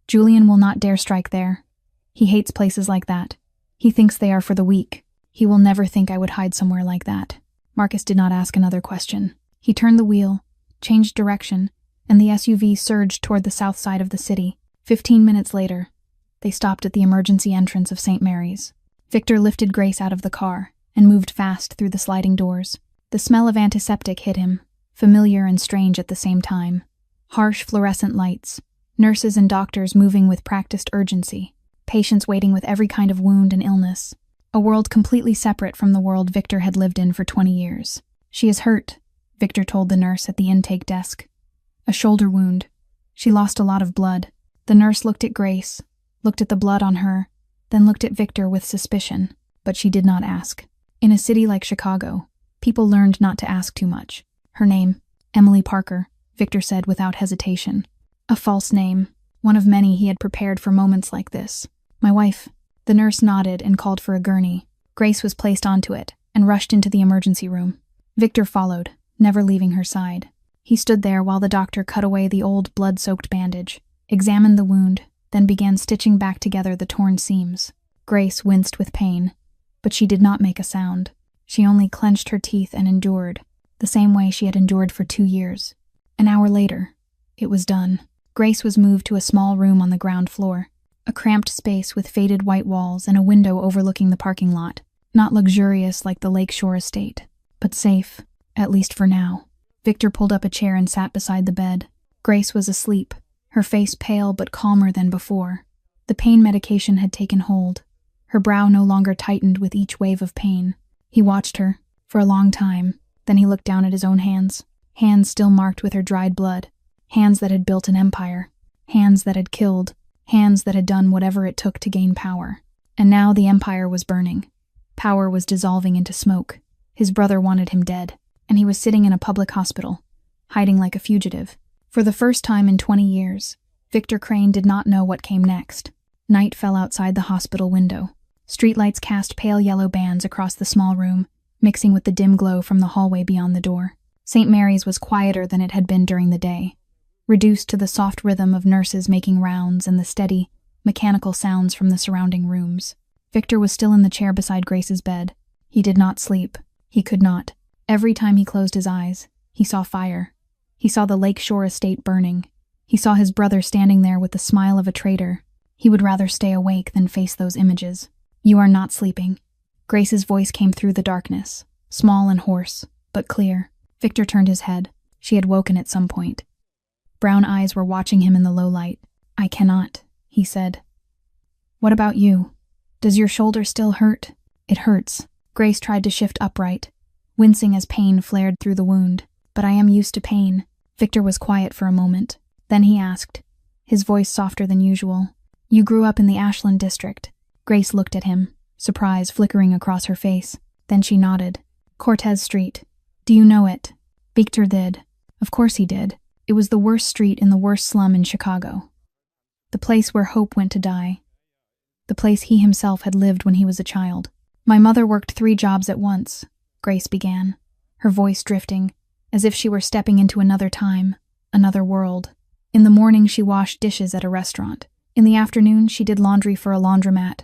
Julian will not dare strike there. He hates places like that. He thinks they are for the weak. He will never think I would hide somewhere like that. Marcus did not ask another question. He turned the wheel, changed direction, and the SUV surged toward the south side of the city. 15 minutes later, they stopped at the emergency entrance of St. Mary's. Victor lifted Grace out of the car and moved fast through the sliding doors. The smell of antiseptic hit him, familiar and strange at the same time. Harsh fluorescent lights, nurses and doctors moving with practiced urgency, patients waiting with every kind of wound and illness. A world completely separate from the world Victor had lived in for 20 years. She is hurt, Victor told the nurse at the intake desk. A shoulder wound. She lost a lot of blood. The nurse looked at Grace, looked at the blood on her, then looked at Victor with suspicion, but she did not ask. In a city like Chicago, people learned not to ask too much. Her name, Emily Parker, Victor said without hesitation. A false name, one of many he had prepared for moments like this. My wife. The nurse nodded and called for a gurney. Grace was placed onto it and rushed into the emergency room. Victor followed, never leaving her side. He stood there while the doctor cut away the old blood-soaked bandage, examined the wound, then began stitching back together the torn seams. Grace winced with pain, but she did not make a sound. She only clenched her teeth and endured, the same way she had endured for 2 years. An hour later, it was done. Grace was moved to a small room on the ground floor, a cramped space with faded white walls and a window overlooking the parking lot. Not luxurious like the lakeshore estate, but safe, at least for now. Victor pulled up a chair and sat beside the bed. Grace was asleep, her face pale but calmer than before. The pain medication had taken hold. Her brow no longer tightened with each wave of pain. He watched her, for a long time, then he looked down at his own hands. Hands still marked with her dried blood. Hands that had built an empire. Hands that had killed. Hands that had done whatever it took to gain power. And now the empire was burning. Power was dissolving into smoke. His brother wanted him dead, and he was sitting in a public hospital, hiding like a fugitive. For the first time in 20 years, Victor Crane did not know what came next. Night fell outside the hospital window. Streetlights cast pale yellow bands across the small room, mixing with the dim glow from the hallway beyond the door. St. Mary's was quieter than it had been during the day, reduced to the soft rhythm of nurses making rounds and the steady, mechanical sounds from the surrounding rooms. Victor was still in the chair beside Grace's bed. He did not sleep. He could not. Every time he closed his eyes, he saw fire. He saw the lakeshore estate burning. He saw his brother standing there with the smile of a traitor. He would rather stay awake than face those images. You are not sleeping. Grace's voice came through the darkness, small and hoarse, but clear. Victor turned his head. She had woken at some point. Brown eyes were watching him in the low light. I cannot, he said. What about you? Does your shoulder still hurt? It hurts. Grace tried to shift upright, wincing as pain flared through the wound. But I am used to pain. Victor was quiet for a moment. Then he asked, his voice softer than usual. You grew up in the Ashland district. Grace looked at him, surprise flickering across her face. Then she nodded. Cortez Street. Do you know it? Victor did. Of course he did. It was the worst street in the worst slum in Chicago. The place where hope went to die. The place he himself had lived when he was a child. My mother worked 3 jobs at once, Grace began, her voice drifting, as if she were stepping into another time, another world. In the morning she washed dishes at a restaurant. In the afternoon she did laundry for a laundromat.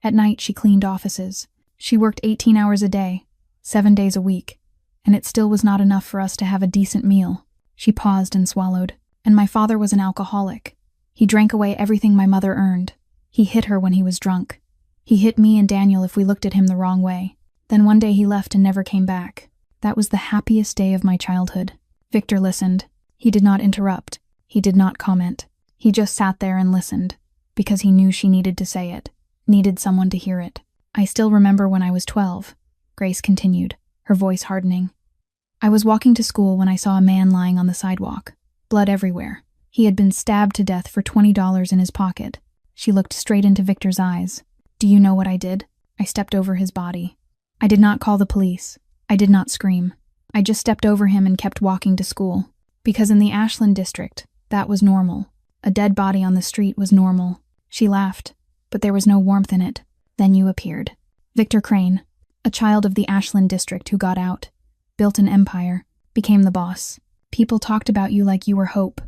At night she cleaned offices. She worked 18 hours a day, 7 days a week, and it still was not enough for us to have a decent meal. She paused and swallowed. And my father was an alcoholic. He drank away everything my mother earned. He hit her when he was drunk. He hit me and Daniel if we looked at him the wrong way. Then one day he left and never came back. That was the happiest day of my childhood. Victor listened. He did not interrupt. He did not comment. He just sat there and listened, because he knew she needed to say it, needed someone to hear it. I still remember when I was 12, Grace continued, her voice hardening. I was walking to school when I saw a man lying on the sidewalk. Blood everywhere. He had been stabbed to death for $20 in his pocket. She looked straight into Victor's eyes. Do you know what I did? I stepped over his body. I did not call the police. I did not scream. I just stepped over him and kept walking to school. Because in the Ashland district, that was normal. A dead body on the street was normal. She laughed, but there was no warmth in it. Then you appeared. Victor Crane, a child of the Ashland district who got out, built an empire, became the boss. People talked about you like you were hope.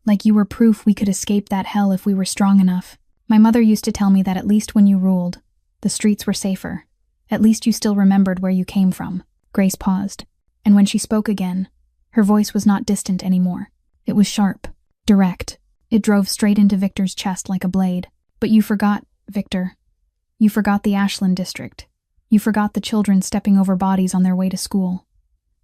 Like you were proof we could escape that hell if we were strong enough. My mother used to tell me that at least when you ruled, the streets were safer. At least you still remembered where you came from. Grace paused. And when she spoke again, her voice was not distant anymore. It was sharp, direct. It drove straight into Victor's chest like a blade. But you forgot, Victor. You forgot the Ashland district. You forgot the children stepping over bodies on their way to school.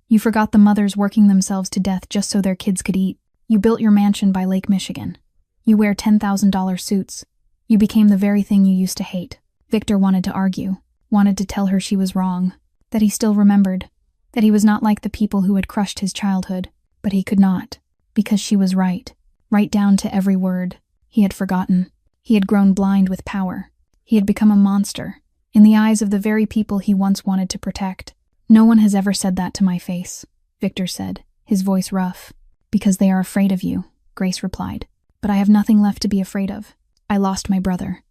You forgot the mothers working themselves to death just so their kids could eat. You built your mansion by Lake Michigan. You wear $10,000 suits. You became the very thing you used to hate. Victor wanted to argue, wanted to tell her she was wrong, that he still remembered, that he was not like the people who had crushed his childhood, but he could not, because she was right, right down to every word. He had forgotten. He had grown blind with power. He had become a monster, in the eyes of the very people he once wanted to protect. No one has ever said that to my face, Victor said, his voice rough. Because they are afraid of you, Grace replied. But I have nothing left to be afraid of. I lost my brother.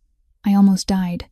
I almost died.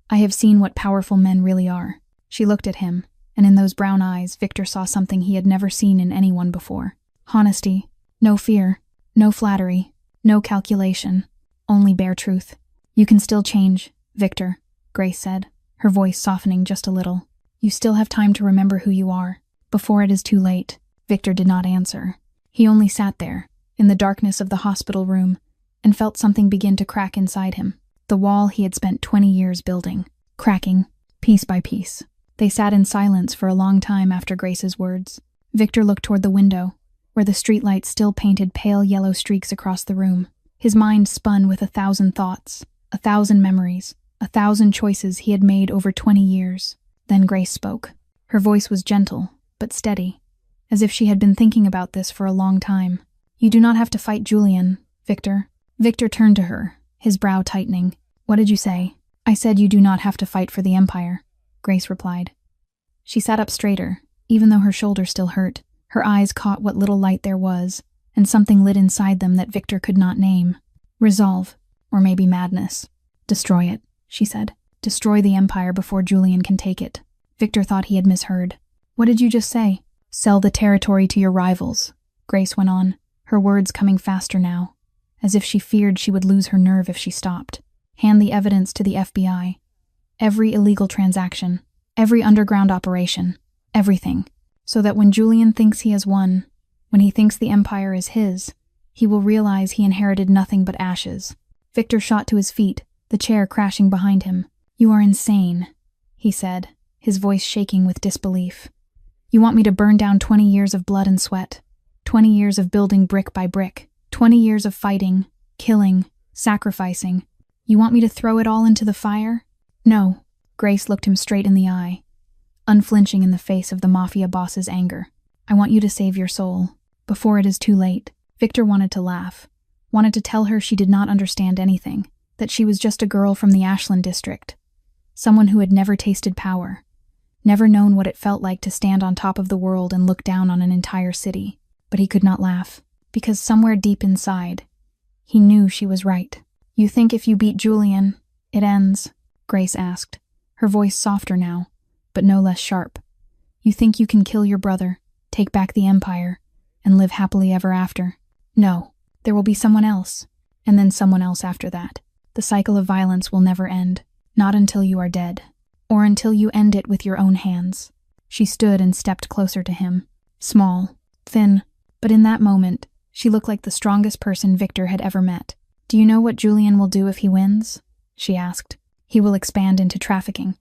I have seen what powerful men really are. She looked at him, and in those brown eyes, Victor saw something he had never seen in anyone before. Honesty, no fear, no flattery, no calculation, only bare truth. You can still change, Victor, Grace said, her voice softening just a little. You still have time to remember who you are, before it is too late. Victor did not answer. He only sat there, in the darkness of the hospital room, and felt something begin to crack inside him. The wall he had spent 20 years building, cracking, piece by piece. They sat in silence for a long time after Grace's words. Victor looked toward the window, where the streetlight still painted pale yellow streaks across the room. His mind spun with 1,000 thoughts, 1,000 memories, 1,000 choices he had made over 20 years. Then Grace spoke. Her voice was gentle, but steady, as if she had been thinking about this for a long time. You do not have to fight Julian, Victor. Victor turned to her, his brow tightening. What did you say? I said you do not have to fight for the Empire, Grace replied. She sat up straighter, even though her shoulder still hurt. Her eyes caught what little light there was, and something lit inside them that Victor could not name. Resolve, or maybe madness. Destroy it, she said. Destroy the Empire before Julian can take it. Victor thought he had misheard. What did you just say? Sell the territory to your rivals, Grace went on, her words coming faster now, as if she feared she would lose her nerve if she stopped. Hand the evidence to the FBI. Every illegal transaction, every underground operation, everything, so that when Julian thinks he has won, when he thinks the Empire is his, he will realize he inherited nothing but ashes. Victor shot to his feet, the chair crashing behind him. You are insane, he said, his voice shaking with disbelief. You want me to burn down 20 years of blood and sweat, 20 years of building brick by brick, 20 years of fighting, killing, sacrificing. You want me to throw it all into the fire? No. Grace looked him straight in the eye, unflinching in the face of the Mafia boss's anger. I want you to save your soul, before it is too late. Victor wanted to laugh, wanted to tell her she did not understand anything, that she was just a girl from the Ashland district, someone who had never tasted power, never known what it felt like to stand on top of the world and look down on an entire city. But he could not laugh, because somewhere deep inside, he knew she was right. You think if you beat Julian, it ends? Grace asked, her voice softer now, but no less sharp. You think you can kill your brother, take back the Empire, and live happily ever after? No, there will be someone else, and then someone else after that. The cycle of violence will never end, not until you are dead. or until you end it with your own hands. She stood and stepped closer to him. Small, thin, but in that moment, she looked like the strongest person Victor had ever met. "Do you know what Julian will do if he wins?" she asked. "He will expand into trafficking.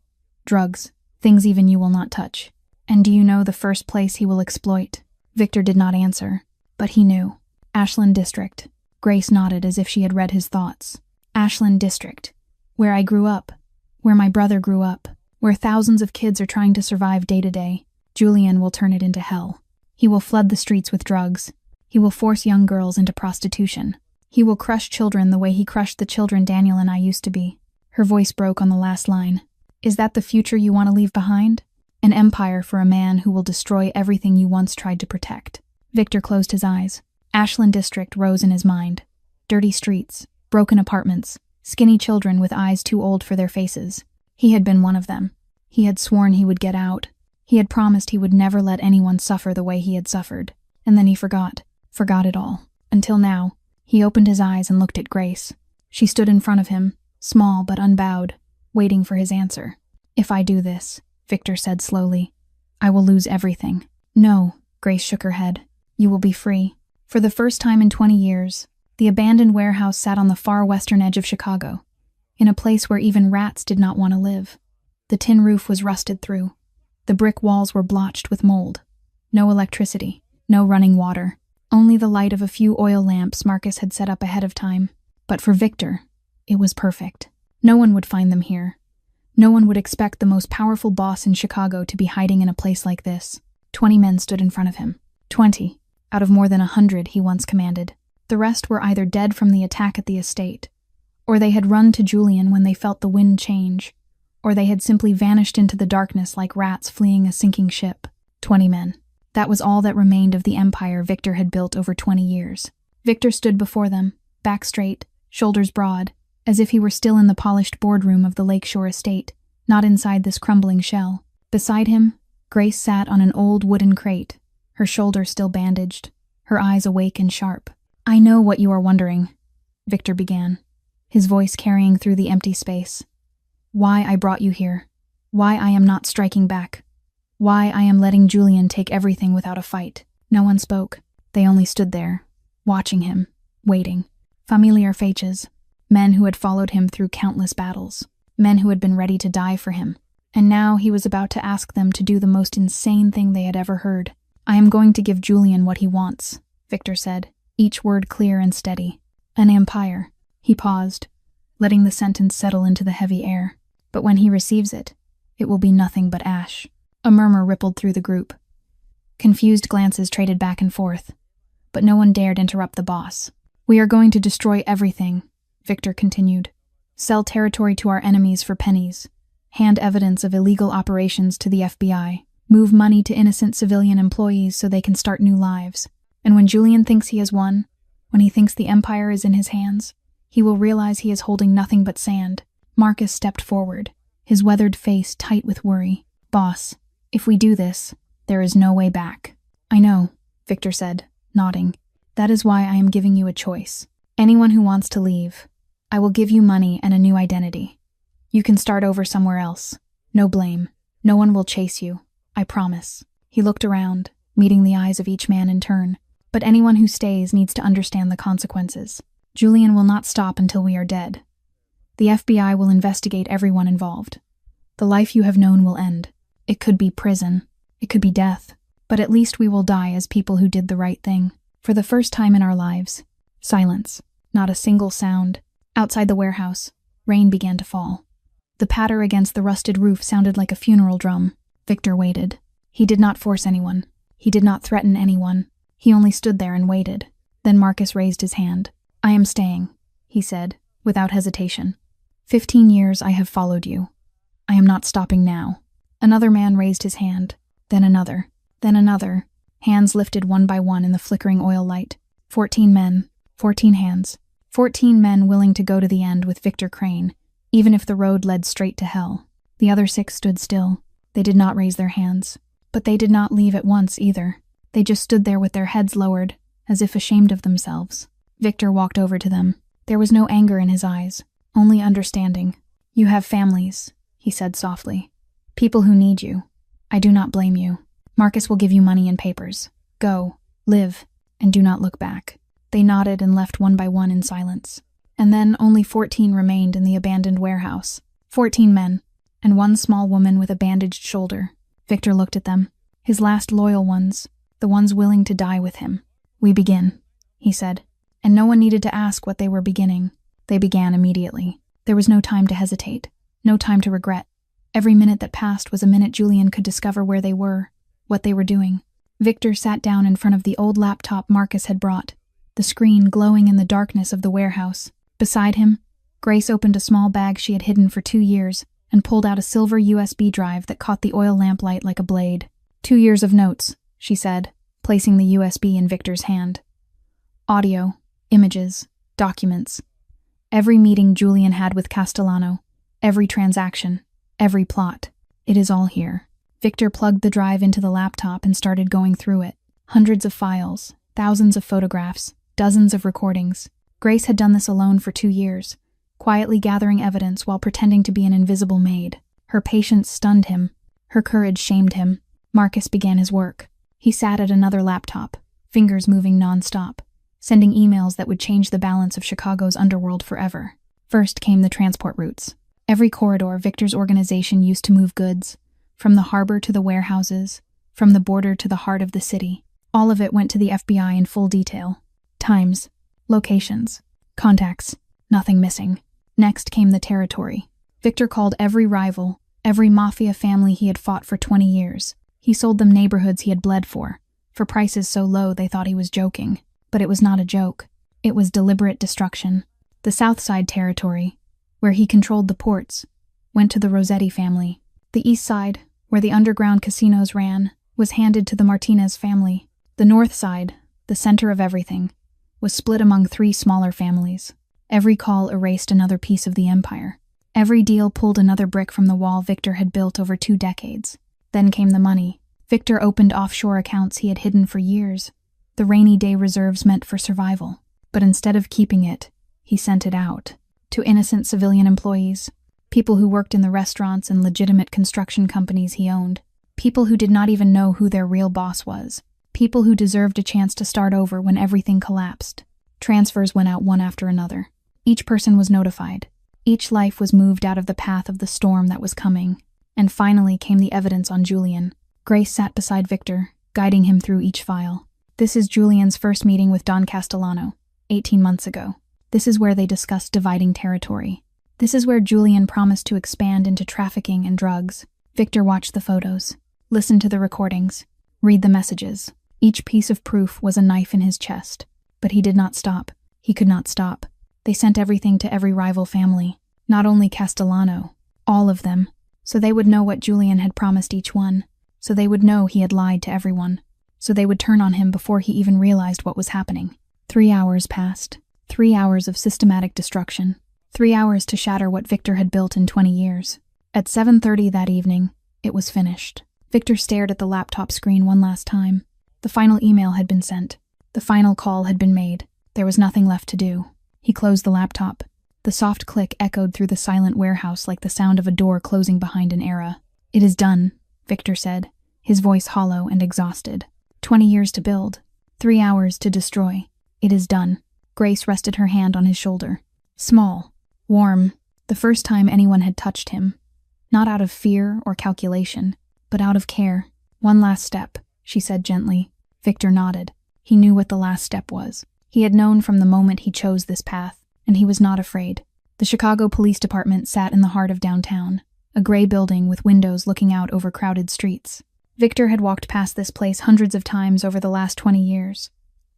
Drugs, things even you will not touch. And do you know the first place he will exploit?" Victor did not answer, but he knew. Ashland District. Grace nodded as if she had read his thoughts. Ashland District. Where I grew up. Where my brother grew up. Where thousands of kids are trying to survive day to day. Julian will turn it into hell. He will flood the streets with drugs. He will force young girls into prostitution. He will crush children the way he crushed the children Daniel and I used to be. Her voice broke on the last line. "Is that the future you want to leave behind? An empire for a man who will destroy everything you once tried to protect?" Victor closed his eyes. Ashland District rose in his mind. Dirty streets, broken apartments, skinny children with eyes too old for their faces. He had been one of them. He had sworn he would get out. He had promised he would never let anyone suffer the way he had suffered. And then he forgot it all. Until now, he opened his eyes and looked at Grace. She stood in front of him, small but unbowed, waiting for his answer. "If I do this," Victor said slowly, "I will lose everything." "No," Grace shook her head. "You will be free." For the first time in 20 years, the abandoned warehouse sat on the far western edge of Chicago, in a place where even rats did not want to live. The tin roof was rusted through. The brick walls were blotched with mold. No electricity, no running water, only the light of a few oil lamps Marcus had set up ahead of time. But for Victor, it was perfect. No one would find them here. No one would expect the most powerful boss in Chicago to be hiding in a place like this. 20 men stood in front of him. 20, out of more than 100 he once commanded. The rest were either dead from the attack at the estate, or they had run to Julian when they felt the wind change, or they had simply vanished into the darkness like rats fleeing a sinking ship. 20 men. That was all that remained of the empire Victor had built over 20 years. Victor stood before them, back straight, shoulders broad, as if he were still in the polished boardroom of the Lakeshore estate, not inside this crumbling shell. Beside him, Grace sat on an old wooden crate, her shoulder still bandaged, her eyes awake and sharp. "I know what you are wondering," Victor began, his voice carrying through the empty space. "Why I brought you here. Why I am not striking back. Why I am letting Julian take everything without a fight." No one spoke. They only stood there, watching him, waiting. Familiar faces, men who had followed him through countless battles, men who had been ready to die for him. And now he was about to ask them to do the most insane thing they had ever heard. "I am going to give Julian what he wants," Victor said, each word clear and steady. "An empire." He paused, letting the sentence settle into the heavy air. "But when he receives it, it will be nothing but ash." A murmur rippled through the group. Confused glances traded back and forth, but no one dared interrupt the boss. "We are going to destroy everything," Victor continued. "Sell territory to our enemies for pennies. Hand evidence of illegal operations to the FBI. Move money to innocent civilian employees so they can start new lives. And when Julian thinks he has won, when he thinks the empire is in his hands, he will realize he is holding nothing but sand." Marcus stepped forward, his weathered face tight with worry. "Boss, if we do this, there is no way back." "I know," Victor said, nodding. "That is why I am giving you a choice. Anyone who wants to leave, I will give you money and a new identity. You can start over somewhere else. No blame. No one will chase you. I promise." He looked around, meeting the eyes of each man in turn. "But anyone who stays needs to understand the consequences. Julian will not stop until we are dead. The FBI will investigate everyone involved. The life you have known will end. It could be prison. It could be death. But at least we will die as people who did the right thing." For the first time in our lives, silence. Not a single sound. Outside the warehouse, rain began to fall. The patter against the rusted roof sounded like a funeral drum. Victor waited. He did not force anyone. He did not threaten anyone. He only stood there and waited. Then Marcus raised his hand. "I am staying," he said, without hesitation. 15 years I have followed you. I am not stopping now." Another man raised his hand, then another, then another. Hands lifted one by one in the flickering oil light. 14 men, 14 hands. 14 men willing to go to the end with Victor Crane, even if the road led straight to hell. The other 6 stood still. They did not raise their hands. But they did not leave at once either. They just stood there with their heads lowered, as if ashamed of themselves. Victor walked over to them. There was no anger in his eyes, only understanding. "You have families," he said softly. People who need you. I do not blame you. Marcus will give you money and papers. Go, live, and do not look back." They nodded and left one by one in silence. And then only 14 remained in the abandoned warehouse. 14 men, and one small woman with a bandaged shoulder. Victor looked at them. His last loyal ones, the ones willing to die with him. "We begin," he said. And no one needed to ask what they were beginning. They began immediately. There was no time to hesitate, no time to regret. Every minute that passed was a minute Julian could discover where they were, what they were doing. Victor sat down in front of the old laptop Marcus had brought, the screen glowing in the darkness of the warehouse. Beside him, Grace opened a small bag she had hidden for 2 years and pulled out a silver USB drive that caught the oil lamplight like a blade. 2 years of notes, she said, placing the USB in Victor's hand. Audio, images, documents. Every meeting Julian had with Castellano, every transaction, every plot. It is all here. Victor plugged the drive into the laptop and started going through it. Hundreds of files, thousands of photographs, dozens of recordings. Grace had done this alone for 2 years, quietly gathering evidence while pretending to be an invisible maid. Her patience stunned him. Her courage shamed him. Marcus began his work. He sat at another laptop, fingers moving non-stop, sending emails that would change the balance of Chicago's underworld forever. First came the transport routes. Every corridor Victor's organization used to move goods, from the harbor to the warehouses, from the border to the heart of the city. All of it went to the FBI in full detail. Times, locations, contacts, nothing missing. Next came the territory. Victor called every rival, every Mafia family he had fought for 20 years. He sold them neighborhoods he had bled for prices so low they thought he was joking. But it was not a joke. It was deliberate destruction. The South Side territory, where he controlled the ports, went to the Rossetti family. The East Side, where the underground casinos ran, was handed to the Martinez family. The North Side, the center of everything, was split among 3 smaller families. Every call erased another piece of the empire. Every deal pulled another brick from the wall Victor had built over 2 decades. Then came the money. Victor opened offshore accounts he had hidden for years, the rainy day reserves meant for survival. But instead of keeping it, he sent it out. To innocent civilian employees, people who worked in the restaurants and legitimate construction companies he owned, people who did not even know who their real boss was, people who deserved a chance to start over when everything collapsed. Transfers went out one after another. Each person was notified. Each life was moved out of the path of the storm that was coming. And finally came the evidence on Julian. Grace sat beside Victor, guiding him through each file. This is Julian's first meeting with Don Castellano, 18 months ago. This is where they discussed dividing territory. This is where Julian promised to expand into trafficking and drugs. Victor watched the photos, listened to the recordings, read the messages. Each piece of proof was a knife in his chest. But he did not stop. He could not stop. They sent everything to every rival family, not only Castellano, all of them, so they would know what Julian had promised each one, so they would know he had lied to everyone, so they would turn on him before he even realized what was happening. 3 hours passed. 3 hours of systematic destruction. 3 hours to shatter what Victor had built in 20 years. At 7:30 that evening, it was finished. Victor stared at the laptop screen one last time. The final email had been sent. The final call had been made. There was nothing left to do. He closed the laptop. The soft click echoed through the silent warehouse like the sound of a door closing behind an era. "It is done," Victor said, his voice hollow and exhausted. 20 years to build. 3 hours to destroy. It is done. Grace rested her hand on his shoulder. Small, warm, the first time anyone had touched him. Not out of fear or calculation, but out of care. "One last step," she said gently. Victor nodded. He knew what the last step was. He had known from the moment he chose this path, and he was not afraid. The Chicago Police Department sat in the heart of downtown, a gray building with windows looking out over crowded streets. Victor had walked past this place hundreds of times over the last 20 years,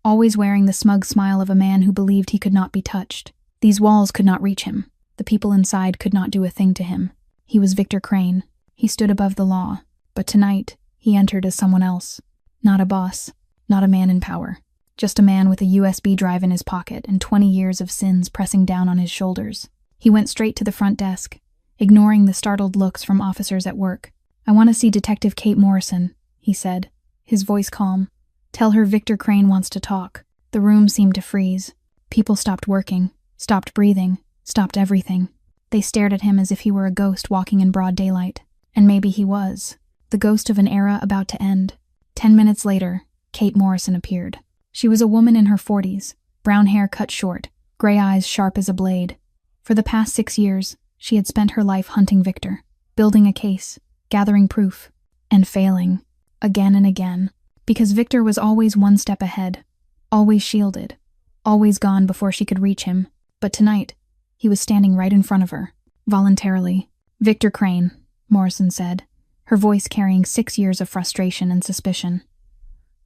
always wearing the smug smile of a man who believed he could not be touched. These walls could not reach him. The people inside could not do a thing to him. He was Victor Crane. He stood above the law. But tonight, he entered as someone else. Not a boss, not a man in power. Just a man with a USB drive in his pocket and 20 years of sins pressing down on his shoulders. He went straight to the front desk, ignoring the startled looks from officers at work. "I want to see Detective Kate Morrison," he said, his voice calm. "Tell her Victor Crane wants to talk." The room seemed to freeze. People stopped working, stopped breathing, stopped everything. They stared at him as if he were a ghost walking in broad daylight. And maybe he was. The ghost of an era about to end. 10 minutes later, Kate Morrison appeared. She was a woman in her 40s, brown hair cut short, gray eyes sharp as a blade. For the past 6 years, she had spent her life hunting Victor, building a case, gathering proof, and failing, again and again, because Victor was always one step ahead, always shielded, always gone before she could reach him. But tonight, he was standing right in front of her, voluntarily. "Victor Crane," Morrison said, her voice carrying 6 years of frustration and suspicion.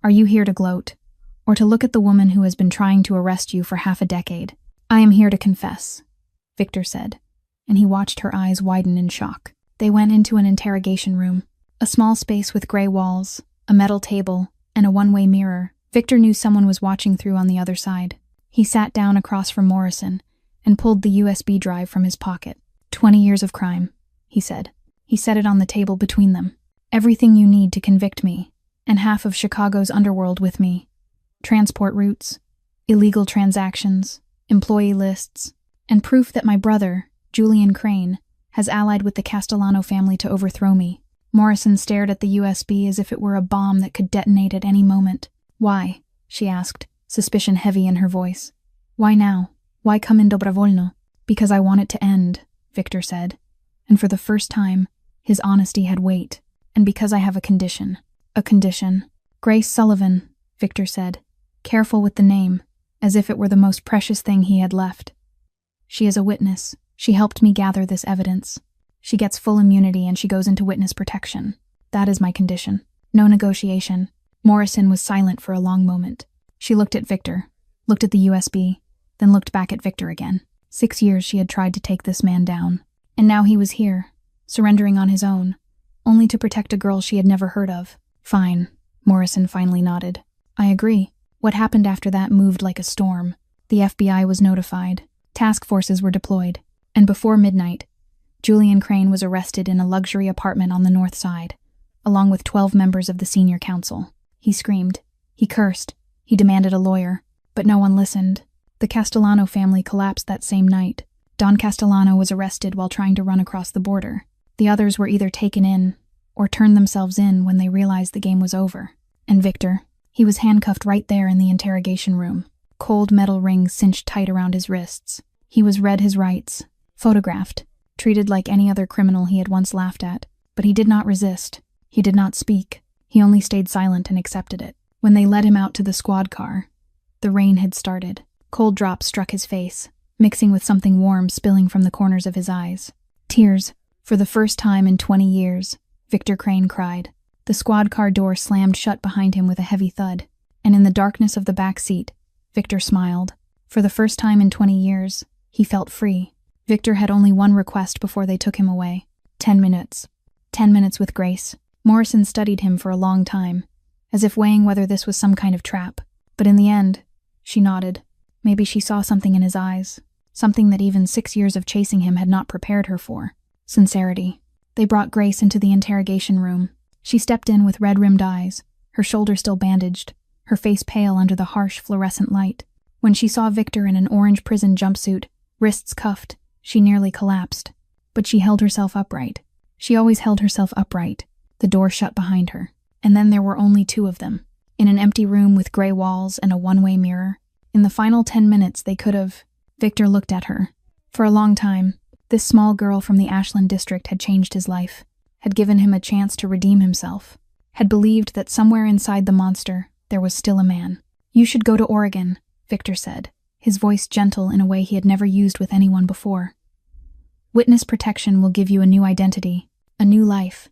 "Are you here to gloat, or to look at the woman who has been trying to arrest you for half a decade?" "I am here to confess," Victor said, and he watched her eyes widen in shock. They went into an interrogation room, a small space with gray walls, a metal table, and a one-way mirror. Victor knew someone was watching through on the other side. He sat down across from Morrison and pulled the USB drive from his pocket. 20 years of crime, he said. He set it on the table between them. "Everything you need to convict me, and half of Chicago's underworld with me. Transport routes, illegal transactions, employee lists, and proof that my brother, Julian Crane, has allied with the Castellano family to overthrow me." Morrison stared at the USB as if it were a bomb that could detonate at any moment. "Why?" she asked, suspicion heavy in her voice. "Why now? Why come in Dobrovolno?" "Because I want it to end," Victor said. And for the first time, his honesty had weight. "And because I have a condition." "A condition?" "Grace Sullivan," Victor said, careful with the name, as if it were the most precious thing he had left. "She is a witness. She helped me gather this evidence. She gets full immunity and she goes into witness protection. That is my condition. No negotiation." Morrison was silent for a long moment. She looked at Victor, looked at the USB, then looked back at Victor again. 6 years she had tried to take this man down. And now he was here, surrendering on his own, only to protect a girl she had never heard of. "Fine," Morrison finally nodded. "I agree." What happened after that moved like a storm. The FBI was notified. Task forces were deployed. And before midnight, Julian Crane was arrested in a luxury apartment on the north side, along with 12 members of the senior council. He screamed. He cursed. He demanded a lawyer. But no one listened. The Castellano family collapsed that same night. Don Castellano was arrested while trying to run across the border. The others were either taken in or turned themselves in when they realized the game was over. And Victor, he was handcuffed right there in the interrogation room. Cold metal rings cinched tight around his wrists. He was read his rights, photographed, treated like any other criminal he had once laughed at. But he did not resist. He did not speak. He only stayed silent and accepted it. When they led him out to the squad car, the rain had started. Cold drops struck his face, mixing with something warm spilling from the corners of his eyes. Tears. For the first time in 20 years, Victor Crane cried. The squad car door slammed shut behind him with a heavy thud, and in the darkness of the back seat, Victor smiled. For the first time in 20 years, he felt free. Victor had only one request before they took him away. 10 minutes. 10 minutes with Grace. Morrison studied him for a long time, as if weighing whether this was some kind of trap. But in the end, she nodded. Maybe she saw something in his eyes, something that even 6 years of chasing him had not prepared her for. Sincerity. They brought Grace into the interrogation room. She stepped in with red-rimmed eyes, her shoulder still bandaged, her face pale under the harsh fluorescent light. When she saw Victor in an orange prison jumpsuit, wrists cuffed, she nearly collapsed. But she held herself upright. She always held herself upright. The door shut behind her. And then there were only 2 of them, in an empty room with gray walls and a one-way mirror. In the final 10 minutes they could have... Victor looked at her. For a long time, this small girl from the Ashland district had changed his life, had given him a chance to redeem himself, had believed that somewhere inside the monster there was still a man. "You should go to Oregon," Victor said, his voice gentle in a way he had never used with anyone before. "Witness protection will give you a new identity, a new life.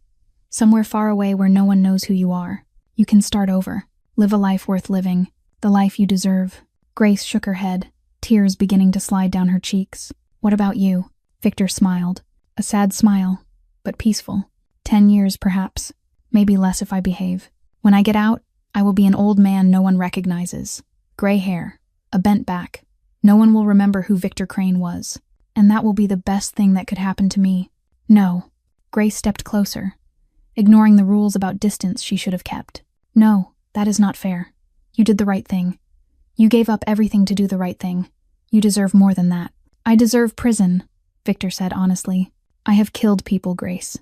Somewhere far away where no one knows who you are. You can start over, live a life worth living, the life you deserve." Grace shook her head, tears beginning to slide down her cheeks. "What about you?" Victor smiled, a sad smile, but peaceful. 10 years, perhaps, maybe less if I behave. When I get out, I will be an old man no one recognizes. Gray hair, a bent back. No one will remember who Victor Crane was, and that will be the best thing that could happen to me." "No." Grace stepped closer, ignoring the rules about distance she should have kept. "No, that is not fair. You did the right thing. You gave up everything to do the right thing. You deserve more than that." "I deserve prison," Victor said honestly. "I have killed people, Grace.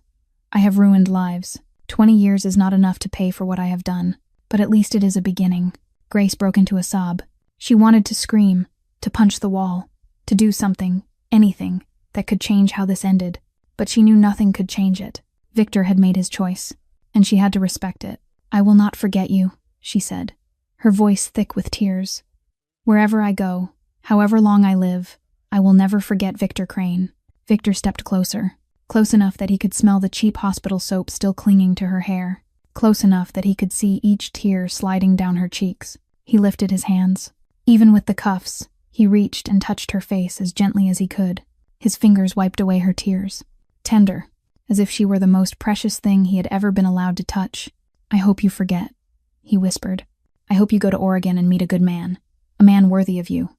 I have ruined lives. 20 years is not enough to pay for what I have done, but at least it is a beginning." Grace broke into a sob. She wanted to scream, to punch the wall, to do something, anything, that could change how this ended, but she knew nothing could change it. Victor had made his choice, and she had to respect it. "I will not forget you," she said, her voice thick with tears. "Wherever I go, however long I live, I will never forget Victor Crane." Victor stepped closer, close enough that he could smell the cheap hospital soap still clinging to her hair, close enough that he could see each tear sliding down her cheeks. He lifted his hands. Even with the cuffs, he reached and touched her face as gently as he could. His fingers wiped away her tears. Tender, as if she were the most precious thing he had ever been allowed to touch. "I hope you forget," he whispered. "I hope you go to Oregon and meet a good man. A man worthy of you.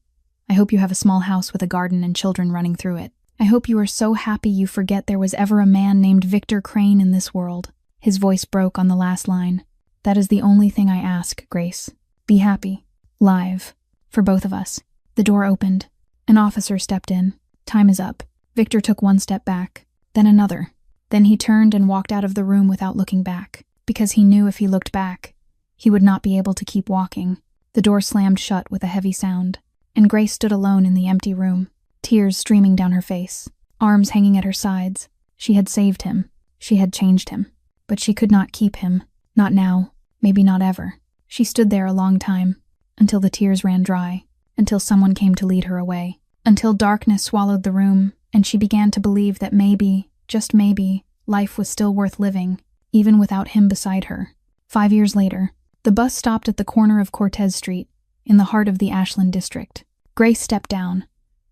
I hope you have a small house with a garden and children running through it. I hope you are so happy you forget there was ever a man named Victor Crane in this world." His voice broke on the last line. "That is the only thing I ask, Grace. Be happy. Live. For both of us." The door opened. An officer stepped in. "Time is up." Victor took one step back, then another. Then he turned and walked out of the room without looking back, because he knew if he looked back, he would not be able to keep walking. The door slammed shut with a heavy sound, and Grace stood alone in the empty room, tears streaming down her face, arms hanging at her sides. She had saved him. She had changed him. But she could not keep him. Not now. Maybe not ever. She stood there a long time, until the tears ran dry, until someone came to lead her away, until darkness swallowed the room, and she began to believe that maybe, just maybe, life was still worth living, even without him beside her. 5 years later, the bus stopped at the corner of Cortez Street, in the heart of the Ashland district. Grace stepped down,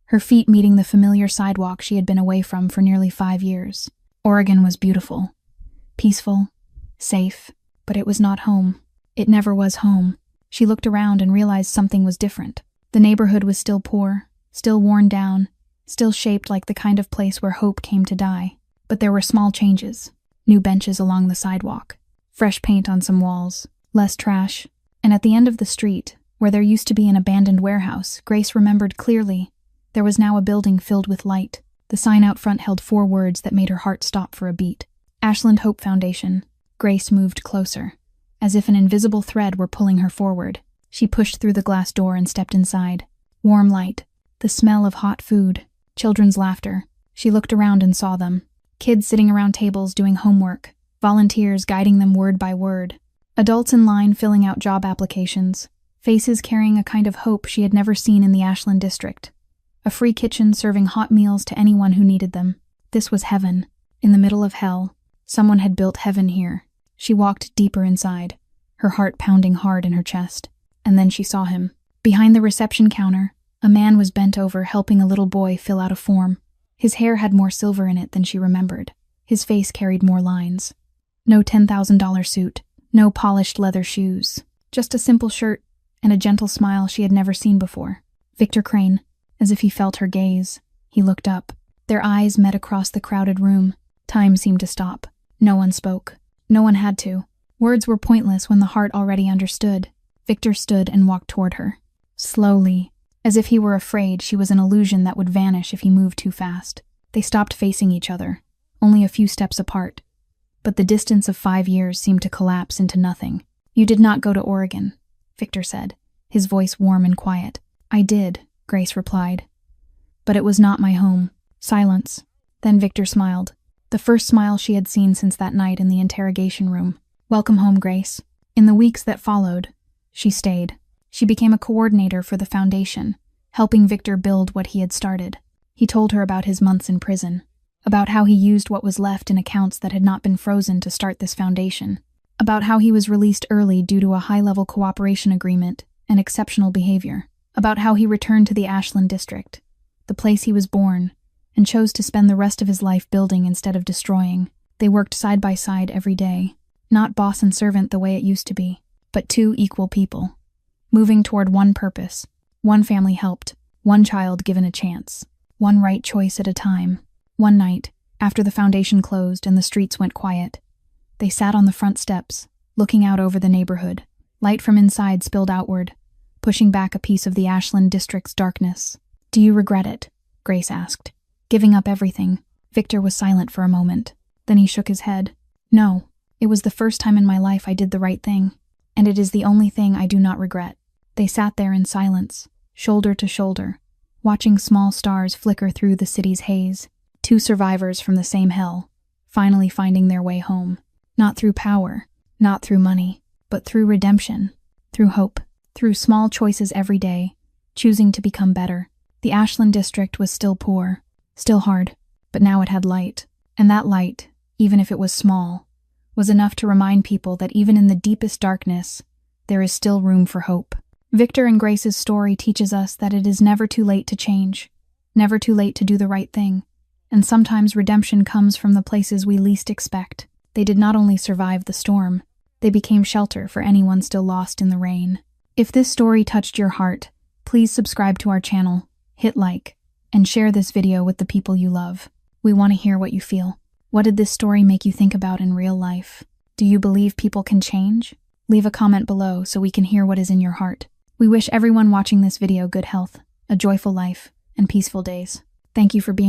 her feet meeting the familiar sidewalk she had been away from for nearly 5 years. Oregon was beautiful, peaceful, safe, but it was not home. It never was home. She looked around and realized something was different. The neighborhood was still poor, still worn down, still shaped like the kind of place where hope came to die. But there were small changes. New benches along the sidewalk, fresh paint on some walls, less trash, and at the end of the street, where there used to be an abandoned warehouse, Grace remembered clearly, there was now a building filled with light. The sign out front held 4 words that made her heart stop for a beat. Ashland Hope Foundation. Grace moved closer, as if an invisible thread were pulling her forward. She pushed through the glass door and stepped inside. Warm light, the smell of hot food, children's laughter. She looked around and saw them. Kids sitting around tables doing homework, volunteers guiding them word by word, adults in line filling out job applications, faces carrying a kind of hope she had never seen in the Ashland district. A free kitchen serving hot meals to anyone who needed them. This was heaven. In the middle of hell. Someone had built heaven here. She walked deeper inside, her heart pounding hard in her chest. And then she saw him. Behind the reception counter, a man was bent over helping a little boy fill out a form. His hair had more silver in it than she remembered. His face carried more lines. No $10,000 suit, no polished leather shoes. Just a simple shirt and a gentle smile she had never seen before. Victor Crane, as if he felt her gaze, he looked up. Their eyes met across the crowded room. Time seemed to stop. No one spoke. No one had to. Words were pointless when the heart already understood. Victor stood and walked toward her. Slowly, as if he were afraid she was an illusion that would vanish if he moved too fast. They stopped facing each other, only a few steps apart. But the distance of 5 years seemed to collapse into nothing. "You did not go to Oregon," Victor said, his voice warm and quiet. "I did," Grace replied. "But it was not my home." Silence. Then Victor smiled. The first smile she had seen since that night in the interrogation room. "Welcome home, Grace." In the weeks that followed, she stayed. She became a coordinator for the foundation, helping Victor build what he had started. He told her about his months in prison, about how he used what was left in accounts that had not been frozen to start this foundation, about how he was released early due to a high-level cooperation agreement and exceptional behavior, about how he returned to the Ashland district, the place he was born, and chose to spend the rest of his life building instead of destroying. They worked side by side every day, not boss and servant the way it used to be, but 2 equal people, moving toward one purpose, one family helped, one child given a chance, one right choice at a time. One night, after the foundation closed and the streets went quiet, they sat on the front steps, looking out over the neighborhood. Light from inside spilled outward, pushing back a piece of the Ashland district's darkness. "Do you regret it?" Grace asked. "Giving up everything?" Victor was silent for a moment. Then he shook his head. No, it was the first time in my life I did the right thing, and it is the only thing I do not regret. They sat there in silence, shoulder to shoulder, watching small stars flicker through the city's haze. Two survivors from the same hell, finally finding their way home. Not through power, not through money, but through redemption, through hope, through small choices every day, choosing to become better. The Ashland district was still poor, still hard, but now it had light. And that light, even if it was small, was enough to remind people that even in the deepest darkness, there is still room for hope. Victor and Grace's story teaches us that it is never too late to change, never too late to do the right thing, and sometimes redemption comes from the places we least expect. They did not only survive the storm, they became shelter for anyone still lost in the rain. If this story touched your heart, please subscribe to our channel, hit like, and share this video with the people you love. We want to hear what you feel. What did this story make you think about in real life? Do you believe people can change? Leave a comment below so we can hear what is in your heart. We wish everyone watching this video good health, a joyful life, and peaceful days. Thank you for being